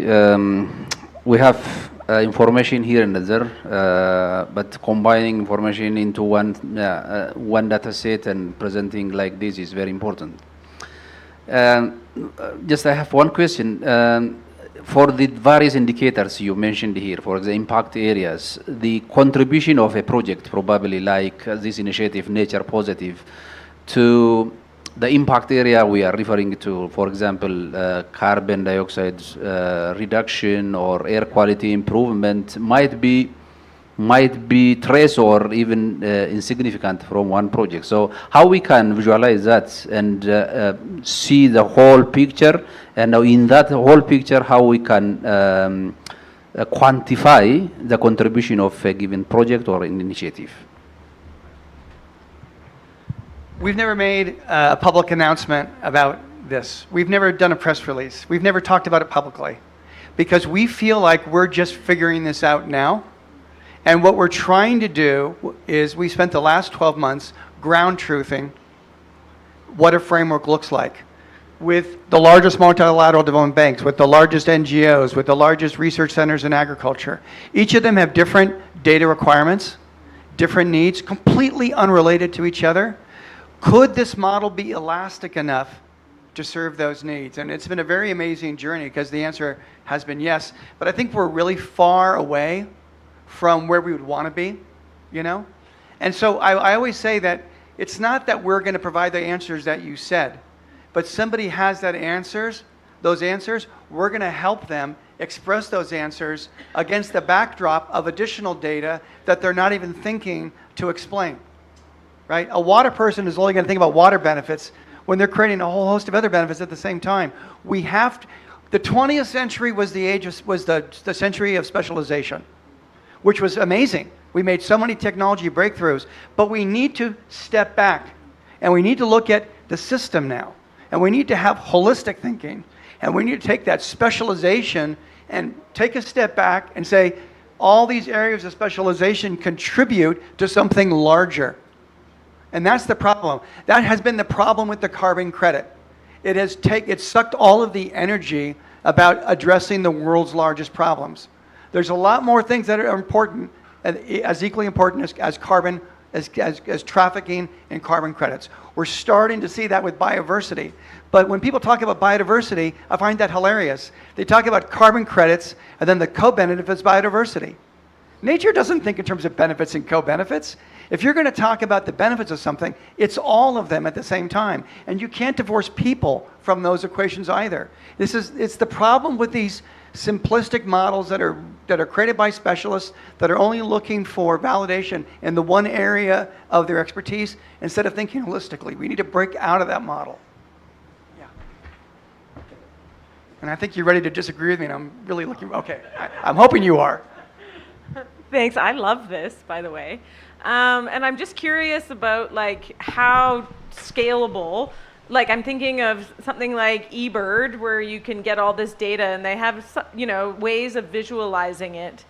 we have information here and there, but combining information into one data set and presenting like this is very important. Just I have one question. For the various indicators you mentioned here, for the impact areas, the contribution of a project, probably like this initiative, Nature Positive, to the impact area we are referring to, for example, carbon dioxide reduction or air quality improvement, might be trace or even insignificant from one project. So how we can visualize that and see the whole picture, and in that whole picture how we can quantify the contribution of a given project or an initiative? We've never made a public announcement about this. We've never done a press release. We've never talked about it publicly because we feel like we're just figuring this out now. And what we're trying to do is we spent the last 12 months ground truthing what a framework looks like with the largest multilateral development banks, with the largest NGOs, with the largest research centers in agriculture. Each of them have different data requirements, different needs, completely unrelated to each other. Could this model be elastic enough to serve those needs? And it's been a very amazing journey because the answer has been yes. But I think we're really far away from where we would want to be, you know? And so I always say that it's not that we're going to provide the answers that you said, but somebody has those answers, we're going to help them express those answers against the backdrop of additional data that they're not even thinking to explain, right? A water person is only going to think about water benefits when they're creating a whole host of other benefits at the same time. We have to, the 20th century was the century of specialization, which was amazing. We made so many technology breakthroughs, but we need to step back and we need to look at the system now. And we need to have holistic thinking. And we need to take that specialization and take a step back and say, all these areas of specialization contribute to something larger. And that's the problem. That has been the problem with the carbon credit. It sucked all of the energy about addressing the world's largest problems. There's a lot more things that are important, as equally important as carbon, as trafficking and carbon credits. We're starting to see that with biodiversity. But when people talk about biodiversity, I find that hilarious. They talk about carbon credits and then the co-benefits biodiversity. Nature doesn't think in terms of benefits and co-benefits. If you're going to talk about the benefits of something, it's all of them at the same time. And you can't divorce people from those equations either. It's the problem with these simplistic models that are created by specialists that are only looking for validation in the one area of their expertise instead of thinking holistically. We need to break out of that model. Yeah. And I think you're ready to disagree with me, and I'm really looking, okay, I'm hoping you are. Thanks, I love this, by the way. And I'm just curious about like how scalable. Like I'm thinking of something like eBird, where you can get all this data, and they have ways of visualizing it.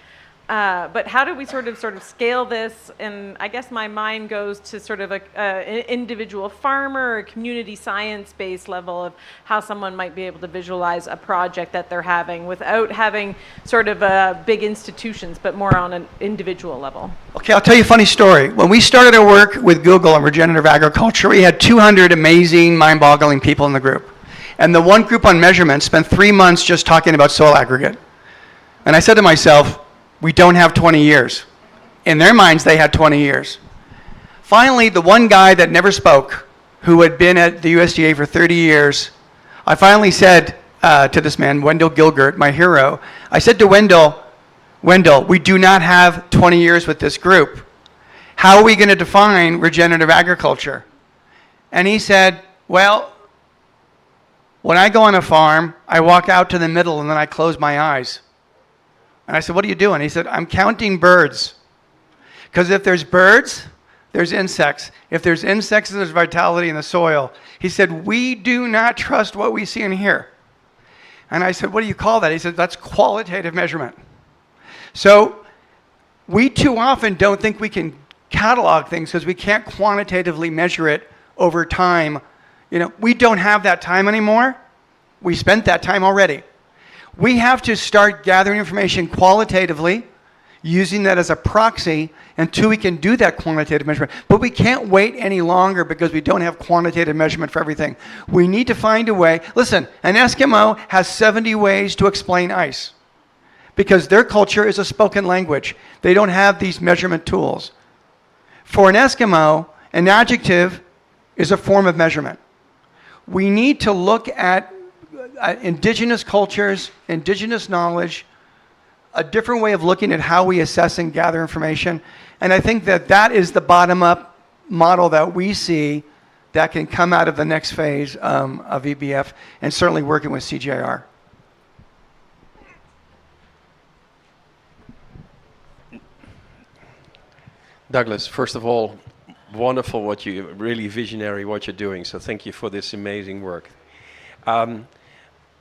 But how do we sort of scale this? And I guess my mind goes to sort of an individual farmer or community science-based level of how someone might be able to visualize a project that they're having without having sort of big institutions, but more on an individual level. Okay, I'll tell you a funny story. When we started our work with Google on regenerative agriculture, we had 200 amazing, mind-boggling people in the group. And the one group on measurement spent 3 months just talking about soil aggregate. And I said to myself, we don't have 20 years. In their minds, they had 20 years. Finally, the one guy that never spoke, who had been at the USDA for 30 years, I finally said to this man, Wendell Gilgert, my hero, I said to Wendell, we do not have 20 years with this group. How are we going to define regenerative agriculture? And he said, well, when I go on a farm, I walk out to the middle and then I close my eyes. And I said, what are you doing? He said, I'm counting birds. Because if there's birds, there's insects. If there's insects, there's vitality in the soil. He said, we do not trust what we see and hear. And I said, what do you call that? He said, that's qualitative measurement. So we too often don't think we can catalog things because we can't quantitatively measure it over time. We don't have that time anymore. We spent that time already. We have to start gathering information qualitatively, using that as a proxy until we can do that quantitative measurement. But we can't wait any longer because we don't have quantitative measurement for everything. We need to find a way. Listen, an Eskimo has 70 ways to explain ice because their culture is a spoken language. They don't have these measurement tools. For an Eskimo, an adjective is a form of measurement. We need to look at indigenous cultures, indigenous knowledge, a different way of looking at how we assess and gather information. And I think that is the bottom-up model that we see that can come out of the next phase of EBF, and certainly working with CGIAR. Douglas, first of all, wonderful what you, really visionary what you're doing. So thank you for this amazing work.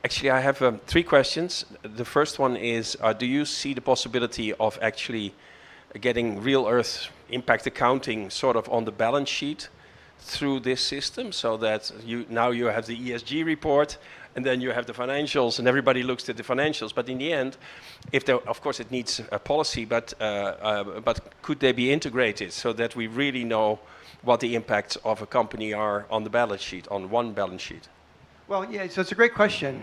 Actually, I have 3 questions. The first one is, do you see the possibility of actually getting real Earth impact accounting sort of on the balance sheet through this system, so that now you have the ESG report, and then you have the financials, and everybody looks at the financials. But in the end, if there, of course, it needs a policy, but could they be integrated so that we really know what the impacts of a company are on the balance sheet, on one balance sheet? Well, yeah, so it's a great question.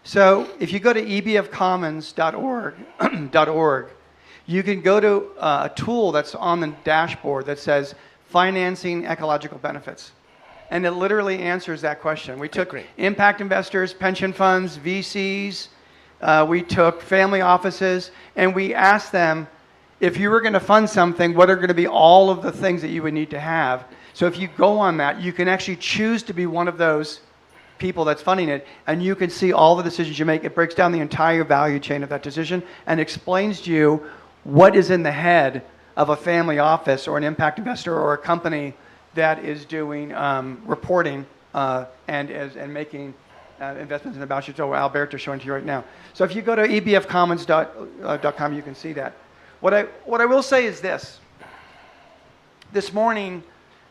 So if you go to ebfcommons.org, you can go to a tool that's on the dashboard that says financing ecological benefits. And it literally answers that question. We took impact investors, pension funds, VCs, we took family offices, and we asked them, if you were going to fund something, what are going to be all of the things that you would need to have? So if you go on that, you can actually choose to be one of those people that's funding it, and you can see all the decisions you make. It breaks down the entire value chain of that decision and explains to you what is in the head of a family office or an impact investor or a company that is doing reporting and making investments in the balance sheet. So Alberto is showing to you right now. So if you go to ebfcommons.com, you can see that. What I will say is this. This morning,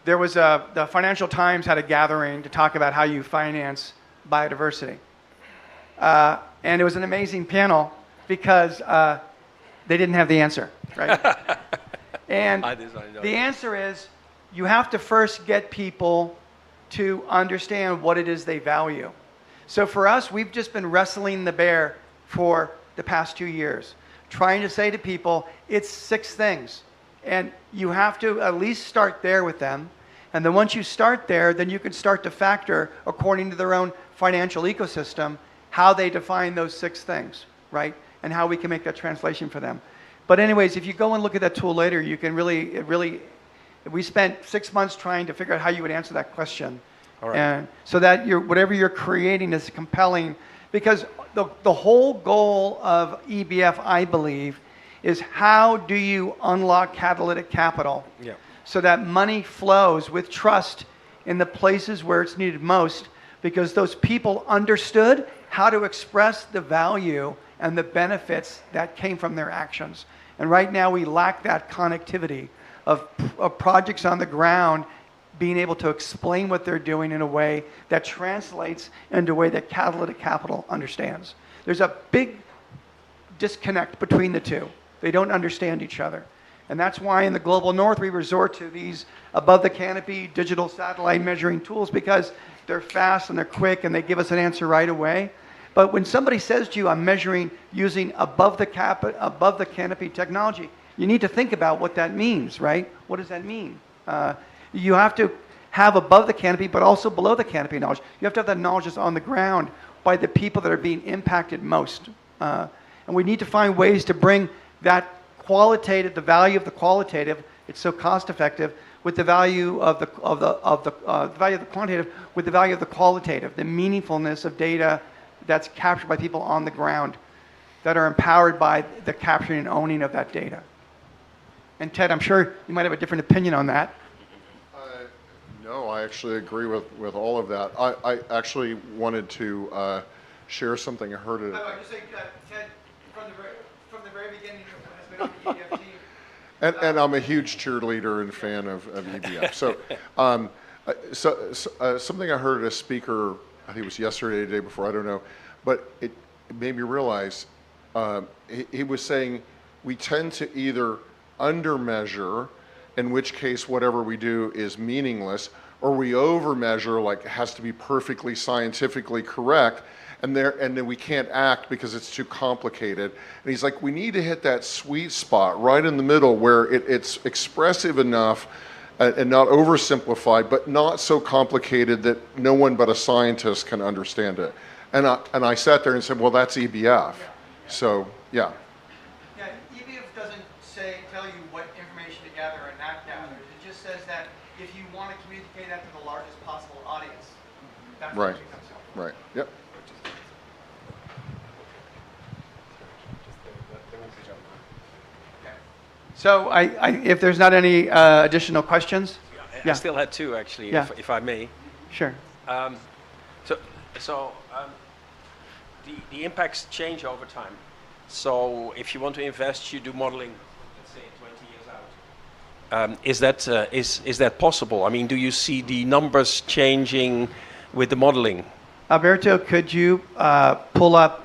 there was the Financial Times had a gathering to talk about how you finance biodiversity. And it was an amazing panel because they didn't have the answer, right? And the answer is you have to first get people to understand what it is they value. So for us, we've just been wrestling the bear for the past 2 years, trying to say to people, it's 6 things. And you have to at least start there with them. And then once you start there, then you can start to factor, according to their own financial ecosystem, how they define those 6 things, right? And how we can make that translation for them. But anyways, if you go and look at that tool later, you can we spent 6 months trying to figure out how you would answer that question. All right. And so that whatever you're creating is compelling, because the whole goal of EBF, I believe, is how do you unlock catalytic capital so that money flows with trust in the places where it's needed most, because those people understood how to express the value and the benefits that came from their actions. And right now we lack that connectivity of projects on the ground being able to explain what they're doing in a way that translates into a way that catalytic capital understands. There's a big disconnect between the two. They don't understand each other. And that's why in the global north we resort to these above the canopy digital satellite measuring tools, because they're fast and they're quick and they give us an answer right away. But when somebody says to you, I'm measuring using above the canopy technology, you need to think about what that means, right? What does that mean? You have to have above the canopy, but also below the canopy knowledge. You have to have that knowledge that's on the ground by the people that are being impacted most. And we need to find ways to bring that qualitative, the value of the qualitative, it's so cost effective, with the value of the value of the quantitative, with the value of the qualitative, the meaningfulness of data that's captured by people on the ground that are empowered by the capturing and owning of that data. And Ted, I'm sure you might have a different opinion on that. No, I actually agree with all of that. I actually wanted to share something I heard. I just say, Ted, from the very beginning, has been on the EBF team. And I'm a huge cheerleader and fan of EBF. So, something I heard a speaker, I think it was yesterday, the day before, I don't know, but it made me realize, he was saying we tend to either undermeasure, in which case whatever we do is meaningless, or we overmeasure, like it has to be perfectly scientifically correct, and then we can't act because it's too complicated. And he's like, we need to hit that sweet spot right in the middle where it's expressive enough and not oversimplified, but not so complicated that no one but a scientist can understand it. And I sat there and said, well, that's EBF. So, yeah. Yeah, EBF doesn't tell you what information to gather or not gather. It just says that if you want to communicate that to the largest possible audience, that's right. what becomes helpful. Right. Yep. So if there's not any additional questions? I still had two, actually, Yeah. if I may. Sure. The impacts change over time. So if you want to invest, you do modeling, let's say 20 years out. Is that possible? I mean, do you see the numbers changing with the modeling? Alberto, could you pull up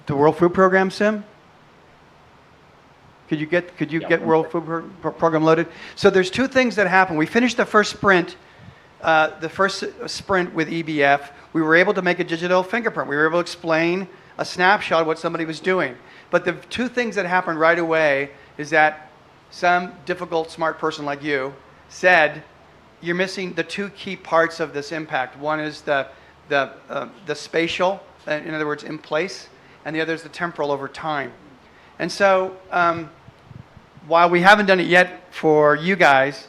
the World Food Program sim? Could you get World Food Program loaded? So there's two things that happen. We finished the first sprint with EBF. We were able to make a digital fingerprint. We were able to explain a snapshot of what somebody was doing. But the two things that happened right away is that some difficult, smart person like you said, you're missing the two key parts of this impact. One is the spatial, in other words, in place, and the other is the temporal, over time. And so while we haven't done it yet for you guys,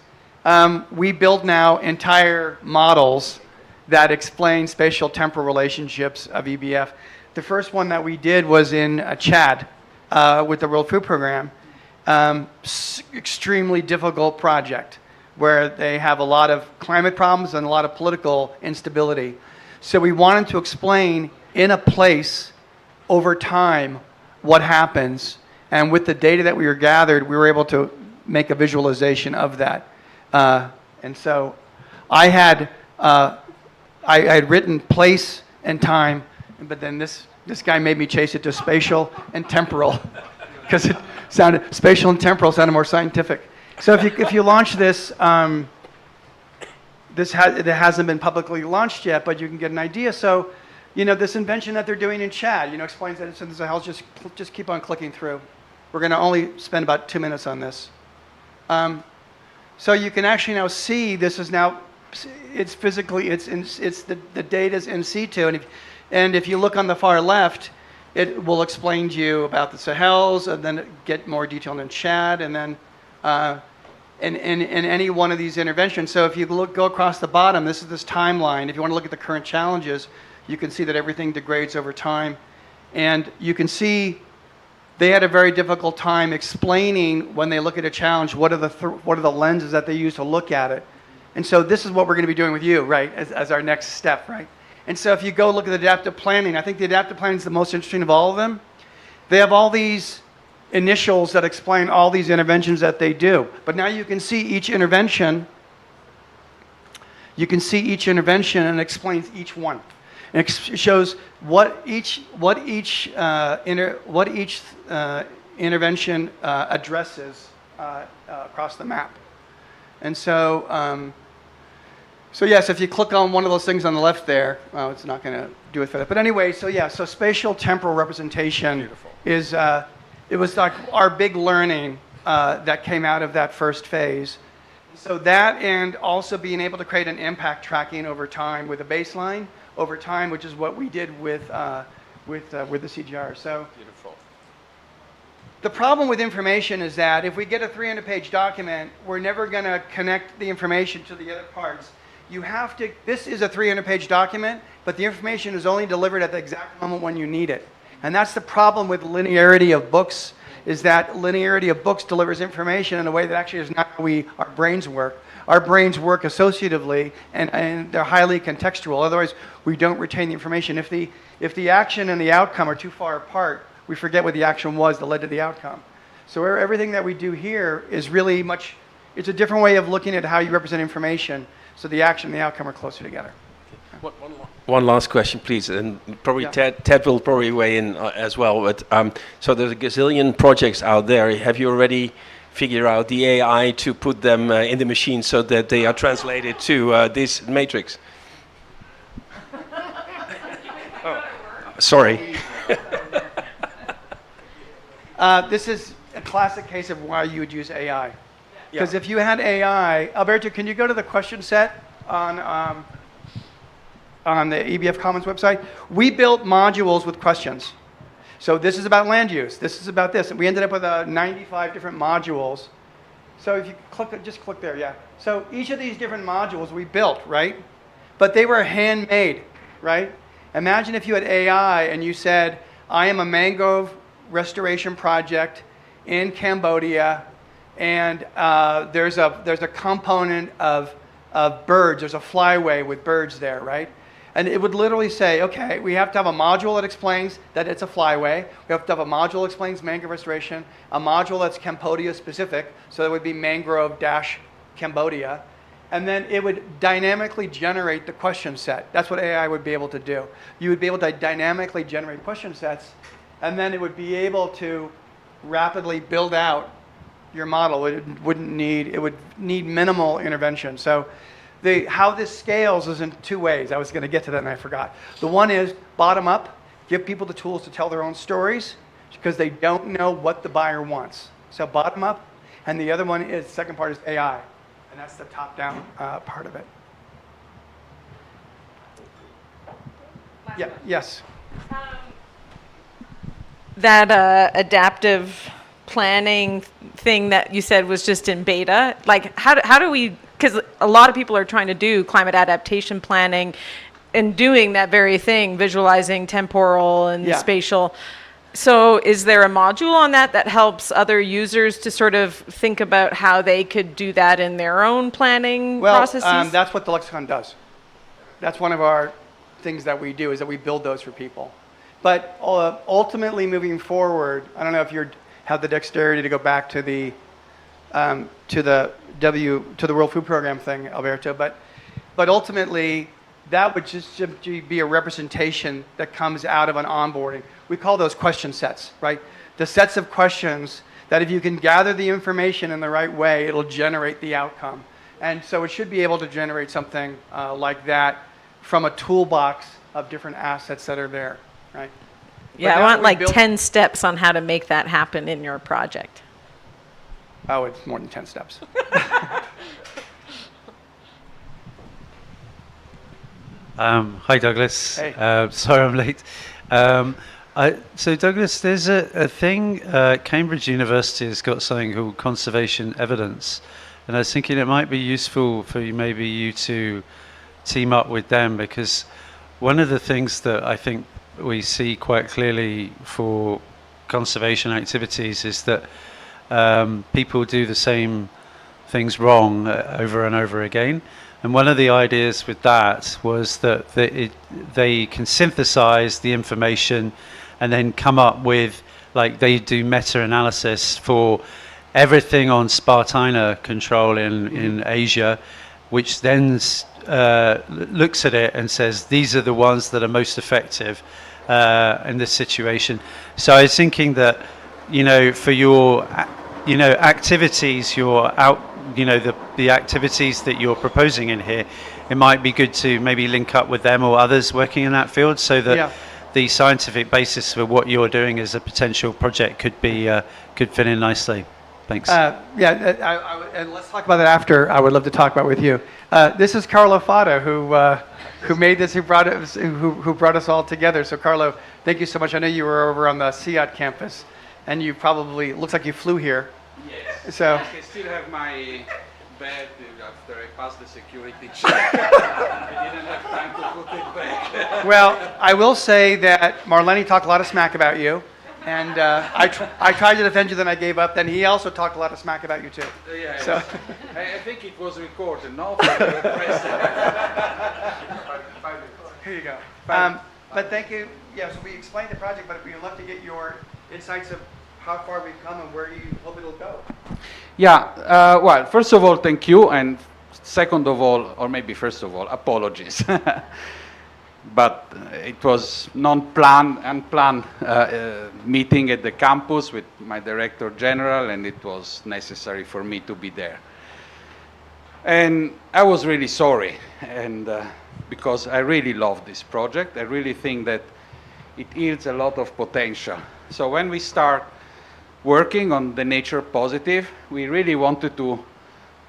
we build now entire models that explain spatial temporal relationships of EBF. The first one that we did was in Chad with the World Food Program. Extremely difficult project where they have a lot of climate problems and a lot of political instability. So we wanted to explain in a place over time what happens, and with the data that we were gathered, we were able to make a visualization of that. And so I had written place and time, but then this guy made me chase it to spatial and temporal because it sounded, spatial and temporal sounded more scientific. So if you launch this, it hasn't been publicly launched yet, but you can get an idea. So, this invention that they're doing in Chad, explains that it's I'll just keep on clicking through. We're going to only spend about 2 minutes on this. So you can actually now see this is now, it's physically, the data's in situ, and if you look on the far left, it will explain to you about the Sahels, and then get more detail in Chad, and then in any one of these interventions. So if you go across the bottom, this is this timeline. If you want to look at the current challenges, you can see that everything degrades over time. And you can see they had a very difficult time explaining when they look at a challenge, what are the lenses that they use to look at it. And so this is what we're going to be doing with you, right, as our next step, right? And so if you go look at adaptive planning, I think the adaptive planning is the most interesting of all of them. They have all these initials that explain all these interventions that they do. But now you can see each intervention. You can see each intervention and it explains each one. And it shows what each intervention addresses across the map. And so, so yes, if you click on one of those things on the left there, well, it's not going to do it for that. But anyway, so yeah, so spatial temporal representation is, it was like our big learning that came out of that first phase. So that, and also being able to create an impact tracking over time with a baseline over time, which is what we did with the CGIAR. So beautiful. The problem with information is that if we get a 300-page document, we're never going to connect the information to the other parts. You have to, this is a 300-page document, but the information is only delivered at the exact moment when you need it. And that's the problem with linearity of books, is that linearity of books delivers information in a way that actually is not how our brains work. Our brains work associatively, and they're highly contextual. Otherwise, we don't retain the information. If the action and the outcome are too far apart, we forget what the action was that led to the outcome. So everything that we do here is really much, it's a different way of looking at how you represent information, so the action and the outcome are closer together. One last question, please, and probably Ted will probably weigh in as well. But so there's a gazillion projects out there. Have you already figured out the AI to put them in the machine so that they are translated to this matrix? Oh, sorry. This is a classic case of why you would use AI. Because if you had AI, Alberto, can you go to the question set on the EBF Commons website? We built modules with questions. So this is about land use. This is about this. And we ended up with 95 different modules. So if you just click there, yeah. So each of these different modules we built, right? But they were handmade, right? Imagine if you had AI and you said, I am a mangrove restoration project in Cambodia, and there's a component of birds. There's a flyway with birds there, right? And it would literally say, okay, we have to have a module that explains that it's a flyway. We have to have a module that explains mangrove restoration, a module that's Cambodia specific, so that would be mangrove-Cambodia. And then it would dynamically generate the question set. That's what AI would be able to do. You would be able to dynamically generate question sets, and then it would be able to rapidly build out your model. It would need minimal intervention. So how this scales is in two ways. I was going to get to that and I forgot. The one is bottom up, give people the tools to tell their own stories because they don't know what the buyer wants. So bottom up, and the other one is, second part is AI. And that's the top-down part of it. Yeah. Yes. That adaptive planning thing that you said was just in beta. Like, how do we? Because a lot of people are trying to do climate adaptation planning, and doing that very thing, visualizing temporal and spatial. So is there a module on that helps other users to sort of think about how they could do that in their own planning processes? That's what the Lexicon does. That's one of our things that we do, is that we build those for people. But ultimately moving forward, I don't know if you have the dexterity to go back to the World Food Program thing, Alberto, but ultimately that would just be a representation that comes out of an onboarding. We call those question sets, right? The sets of questions that if you can gather the information in the right way, it'll generate the outcome. And so it should be able to generate something like that from a toolbox of different assets that are there, right? Yeah, I want like 10 steps on how to make that happen in your project. Oh, it's more than 10 steps. Hi, Douglas. Hey. Sorry I'm late. So, Douglas, there's a thing, Cambridge University has got something called conservation evidence. And I was thinking it might be useful for you to team up with them, because one of the things that I think we see quite clearly for conservation activities is that people do the same things wrong over and over again. And one of the ideas with that was that they can synthesize the information and then come up with, like, they do meta-analysis for everything on Spartina control in Asia, which then looks at it and says, these are the ones that are most effective in this situation. So I was thinking that, for your, activities, the activities that you're proposing in here, it might be good to maybe link up with them or others working in that field, so that the scientific basis for what you're doing as a potential project could fit in nicely. Thanks. And let's talk about that after. I would love to talk about it with you. This is Carlo Fata, who made this, who brought us all together. So Carlo, thank you so much. I know you were over on the CIAR campus, and you probably, looks like you flew here. Yes. So I still have my bed after I passed the security check. I didn't have time to put it back. Well, I will say that Marlene talked a lot of smack about you. And I tried to defend you, then I gave up. Then he also talked a lot of smack about you too. Yeah, so. I think it was recorded, no? Here you go. But thank you. Yeah, so we explained the project, but we'd love to get your insights of how far we've come and where you hope it'll go. Yeah, well, first of all, thank you. And second of all, or maybe first of all, apologies. But it was unplanned meeting at the campus with my director general, and it was necessary for me to be there. And I was really sorry, and because I really love this project. I really think that it yields a lot of potential. So when we start working on the nature positive, we really wanted to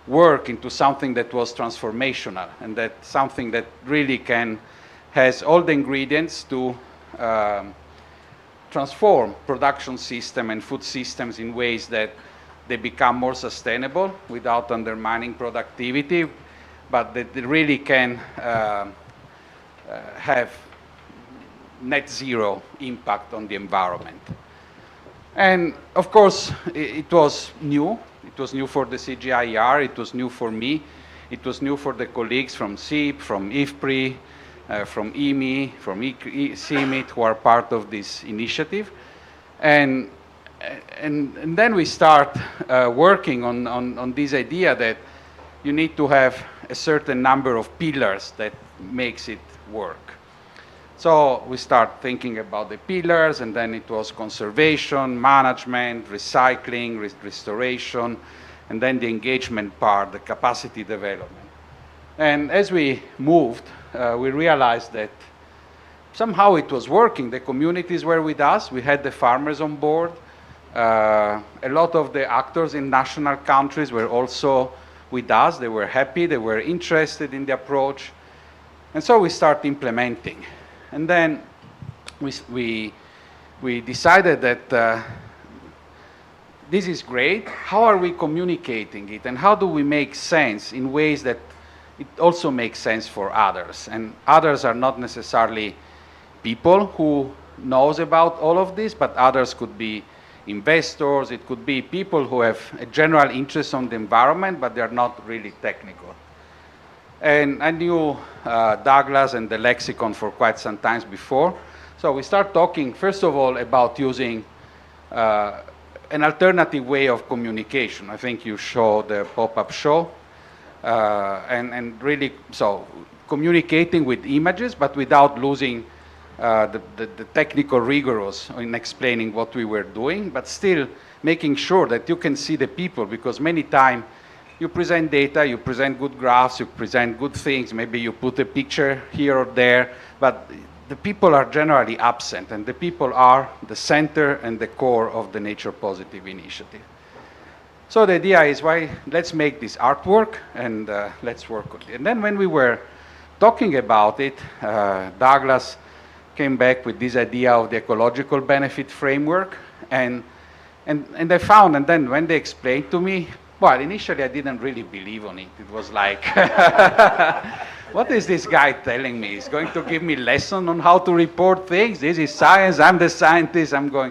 work into something that was transformational, and that something that really has all the ingredients to transform production system and food systems in ways that they become more sustainable without undermining productivity, but that they really can have net zero impact on the environment. And of course, it was new. It was new for the CGIAR. It was new for me. It was new for the colleagues from CIP, from IFPRI, from EMI, from CIMIT, who are part of this initiative. And then we start working on this idea that you need to have a certain number of pillars that makes it work. So we start thinking about the pillars, and then it was conservation, management, recycling, restoration, and then the engagement part, the capacity development. And as we moved, we realized that somehow it was working. The communities were with us. We had the farmers on board. A lot of the actors in national countries were also with us. They were happy. They were interested in the approach. And so we started implementing. And then we decided that this is great. How are we communicating it? And how do we make sense in ways that it also makes sense for others? And others are not necessarily people who knows about all of this, but others could be investors. It could be people who have a general interest on the environment, but they're not really technical. And I knew Douglas and the Lexicon for quite some time before. So we start talking, first of all, about using an alternative way of communication. I think you show the pop-up show. And really, so communicating with images, but without losing the technical rigors in explaining what we were doing, but still making sure that you can see the people, because many times you present data, you present good graphs, you present good things, maybe you put a picture here or there, but the people are generally absent, and the people are the center and the core of the Nature Positive initiative. So the idea is, let's make this artwork and let's work on it. And then when we were talking about it, Douglas came back with this idea of the ecological benefit framework, and I found, and then when they explained to me, well, initially I didn't really believe on it. It was like, what is this guy telling me? He's going to give me lesson on how to report things. This is science. I'm the scientist. I'm going.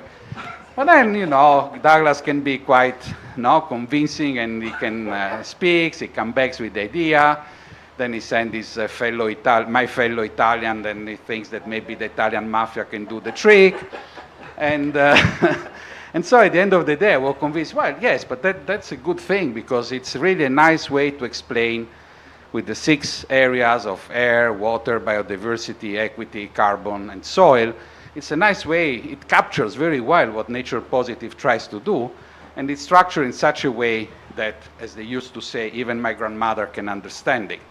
But then, you know, Douglas can be quite, convincing, and he can speak. He comes back with the idea. Then he sends his my fellow Italian. Then he thinks that maybe the Italian mafia can do the trick, and. And so at the end of the day, I was convinced, well, yes, but that's a good thing, because it's really a nice way to explain with the 6 areas of air, water, biodiversity, equity, carbon, and soil. It's a nice way. It captures very well what Nature Positive tries to do, and it's structured in such a way that, as they used to say, even my grandmother can understand it.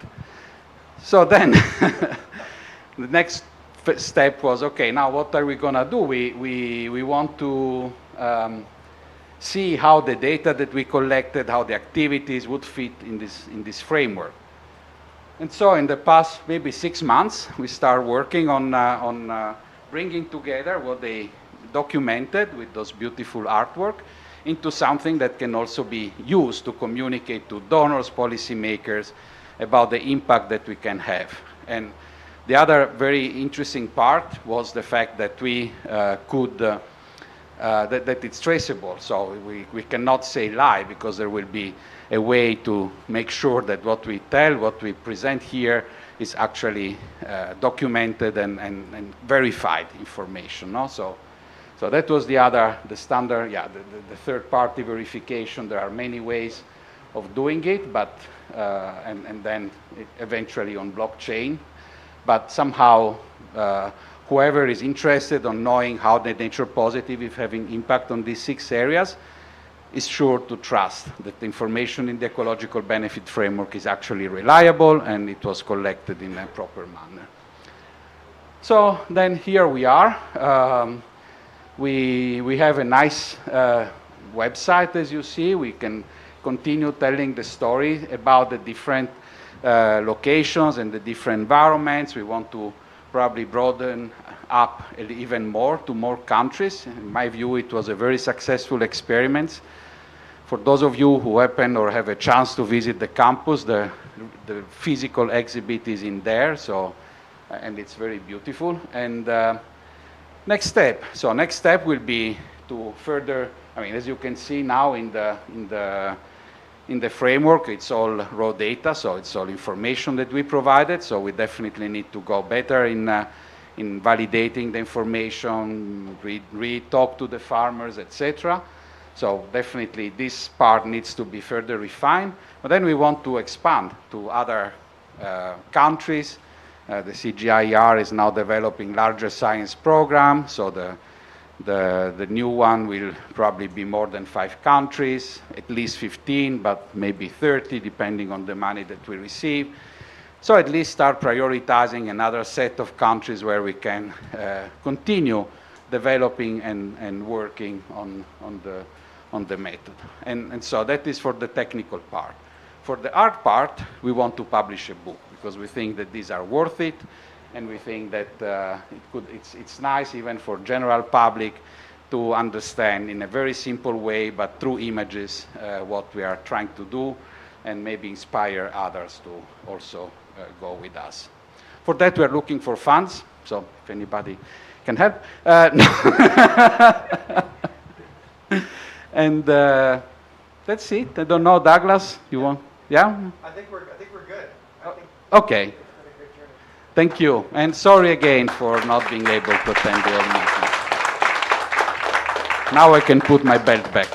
So then the next step was, okay, now what are we going to do? We want to see how the data that we collected, how the activities would fit in this framework. And so in the past maybe 6 months, we start working on bringing together what they documented with those beautiful artwork into something that can also be used to communicate to donors, policymakers, about the impact that we can have. And the other very interesting part was the fact that we could that it's traceable. So we cannot say lie, because there will be a way to make sure that what we tell, what we present here, is actually documented and verified information. No? So that was the standard, the third-party verification. There are many ways of doing it, but and then eventually on blockchain. But somehow, whoever is interested in knowing how the Nature Positive is having impact on these 6 areas is sure to trust that the information in the ecological benefit framework is actually reliable and it was collected in a proper manner. So then here we are. We have a nice website, as you see. We can continue telling the story about the different locations and the different environments. We want to probably broaden up even more to more countries. In my view, it was a very successful experiment. For those of you who happen or have a chance to visit the campus, the physical exhibit is in there, so, and it's very beautiful. And next step. So next step will be to further, I mean, as you can see now in the framework, it's all raw data, so it's all information that we provided. So we definitely need to go better in validating the information, talk to the farmers, etc. So definitely this part needs to be further refined. But then we want to expand to other countries. The CGIAR is now developing larger science program, so the new one will probably be more than 5 countries, at least 15, but maybe 30, depending on the money that we receive. So at least start prioritizing another set of countries where we can continue developing and working on the method. And so that is for the technical part. For the art part, we want to publish a book because we think that these are worth it, and we think that it's nice even for general public to understand in a very simple way, but through images, what we are trying to do, and maybe inspire others to also go with us. For that, we are looking for funds, so if anybody can help. And that's it. I don't know, Douglas, you want? Yeah? I think we're good. Okay. Thank you. And sorry again for not being able to attend the whole meeting. Now I can put my belt back.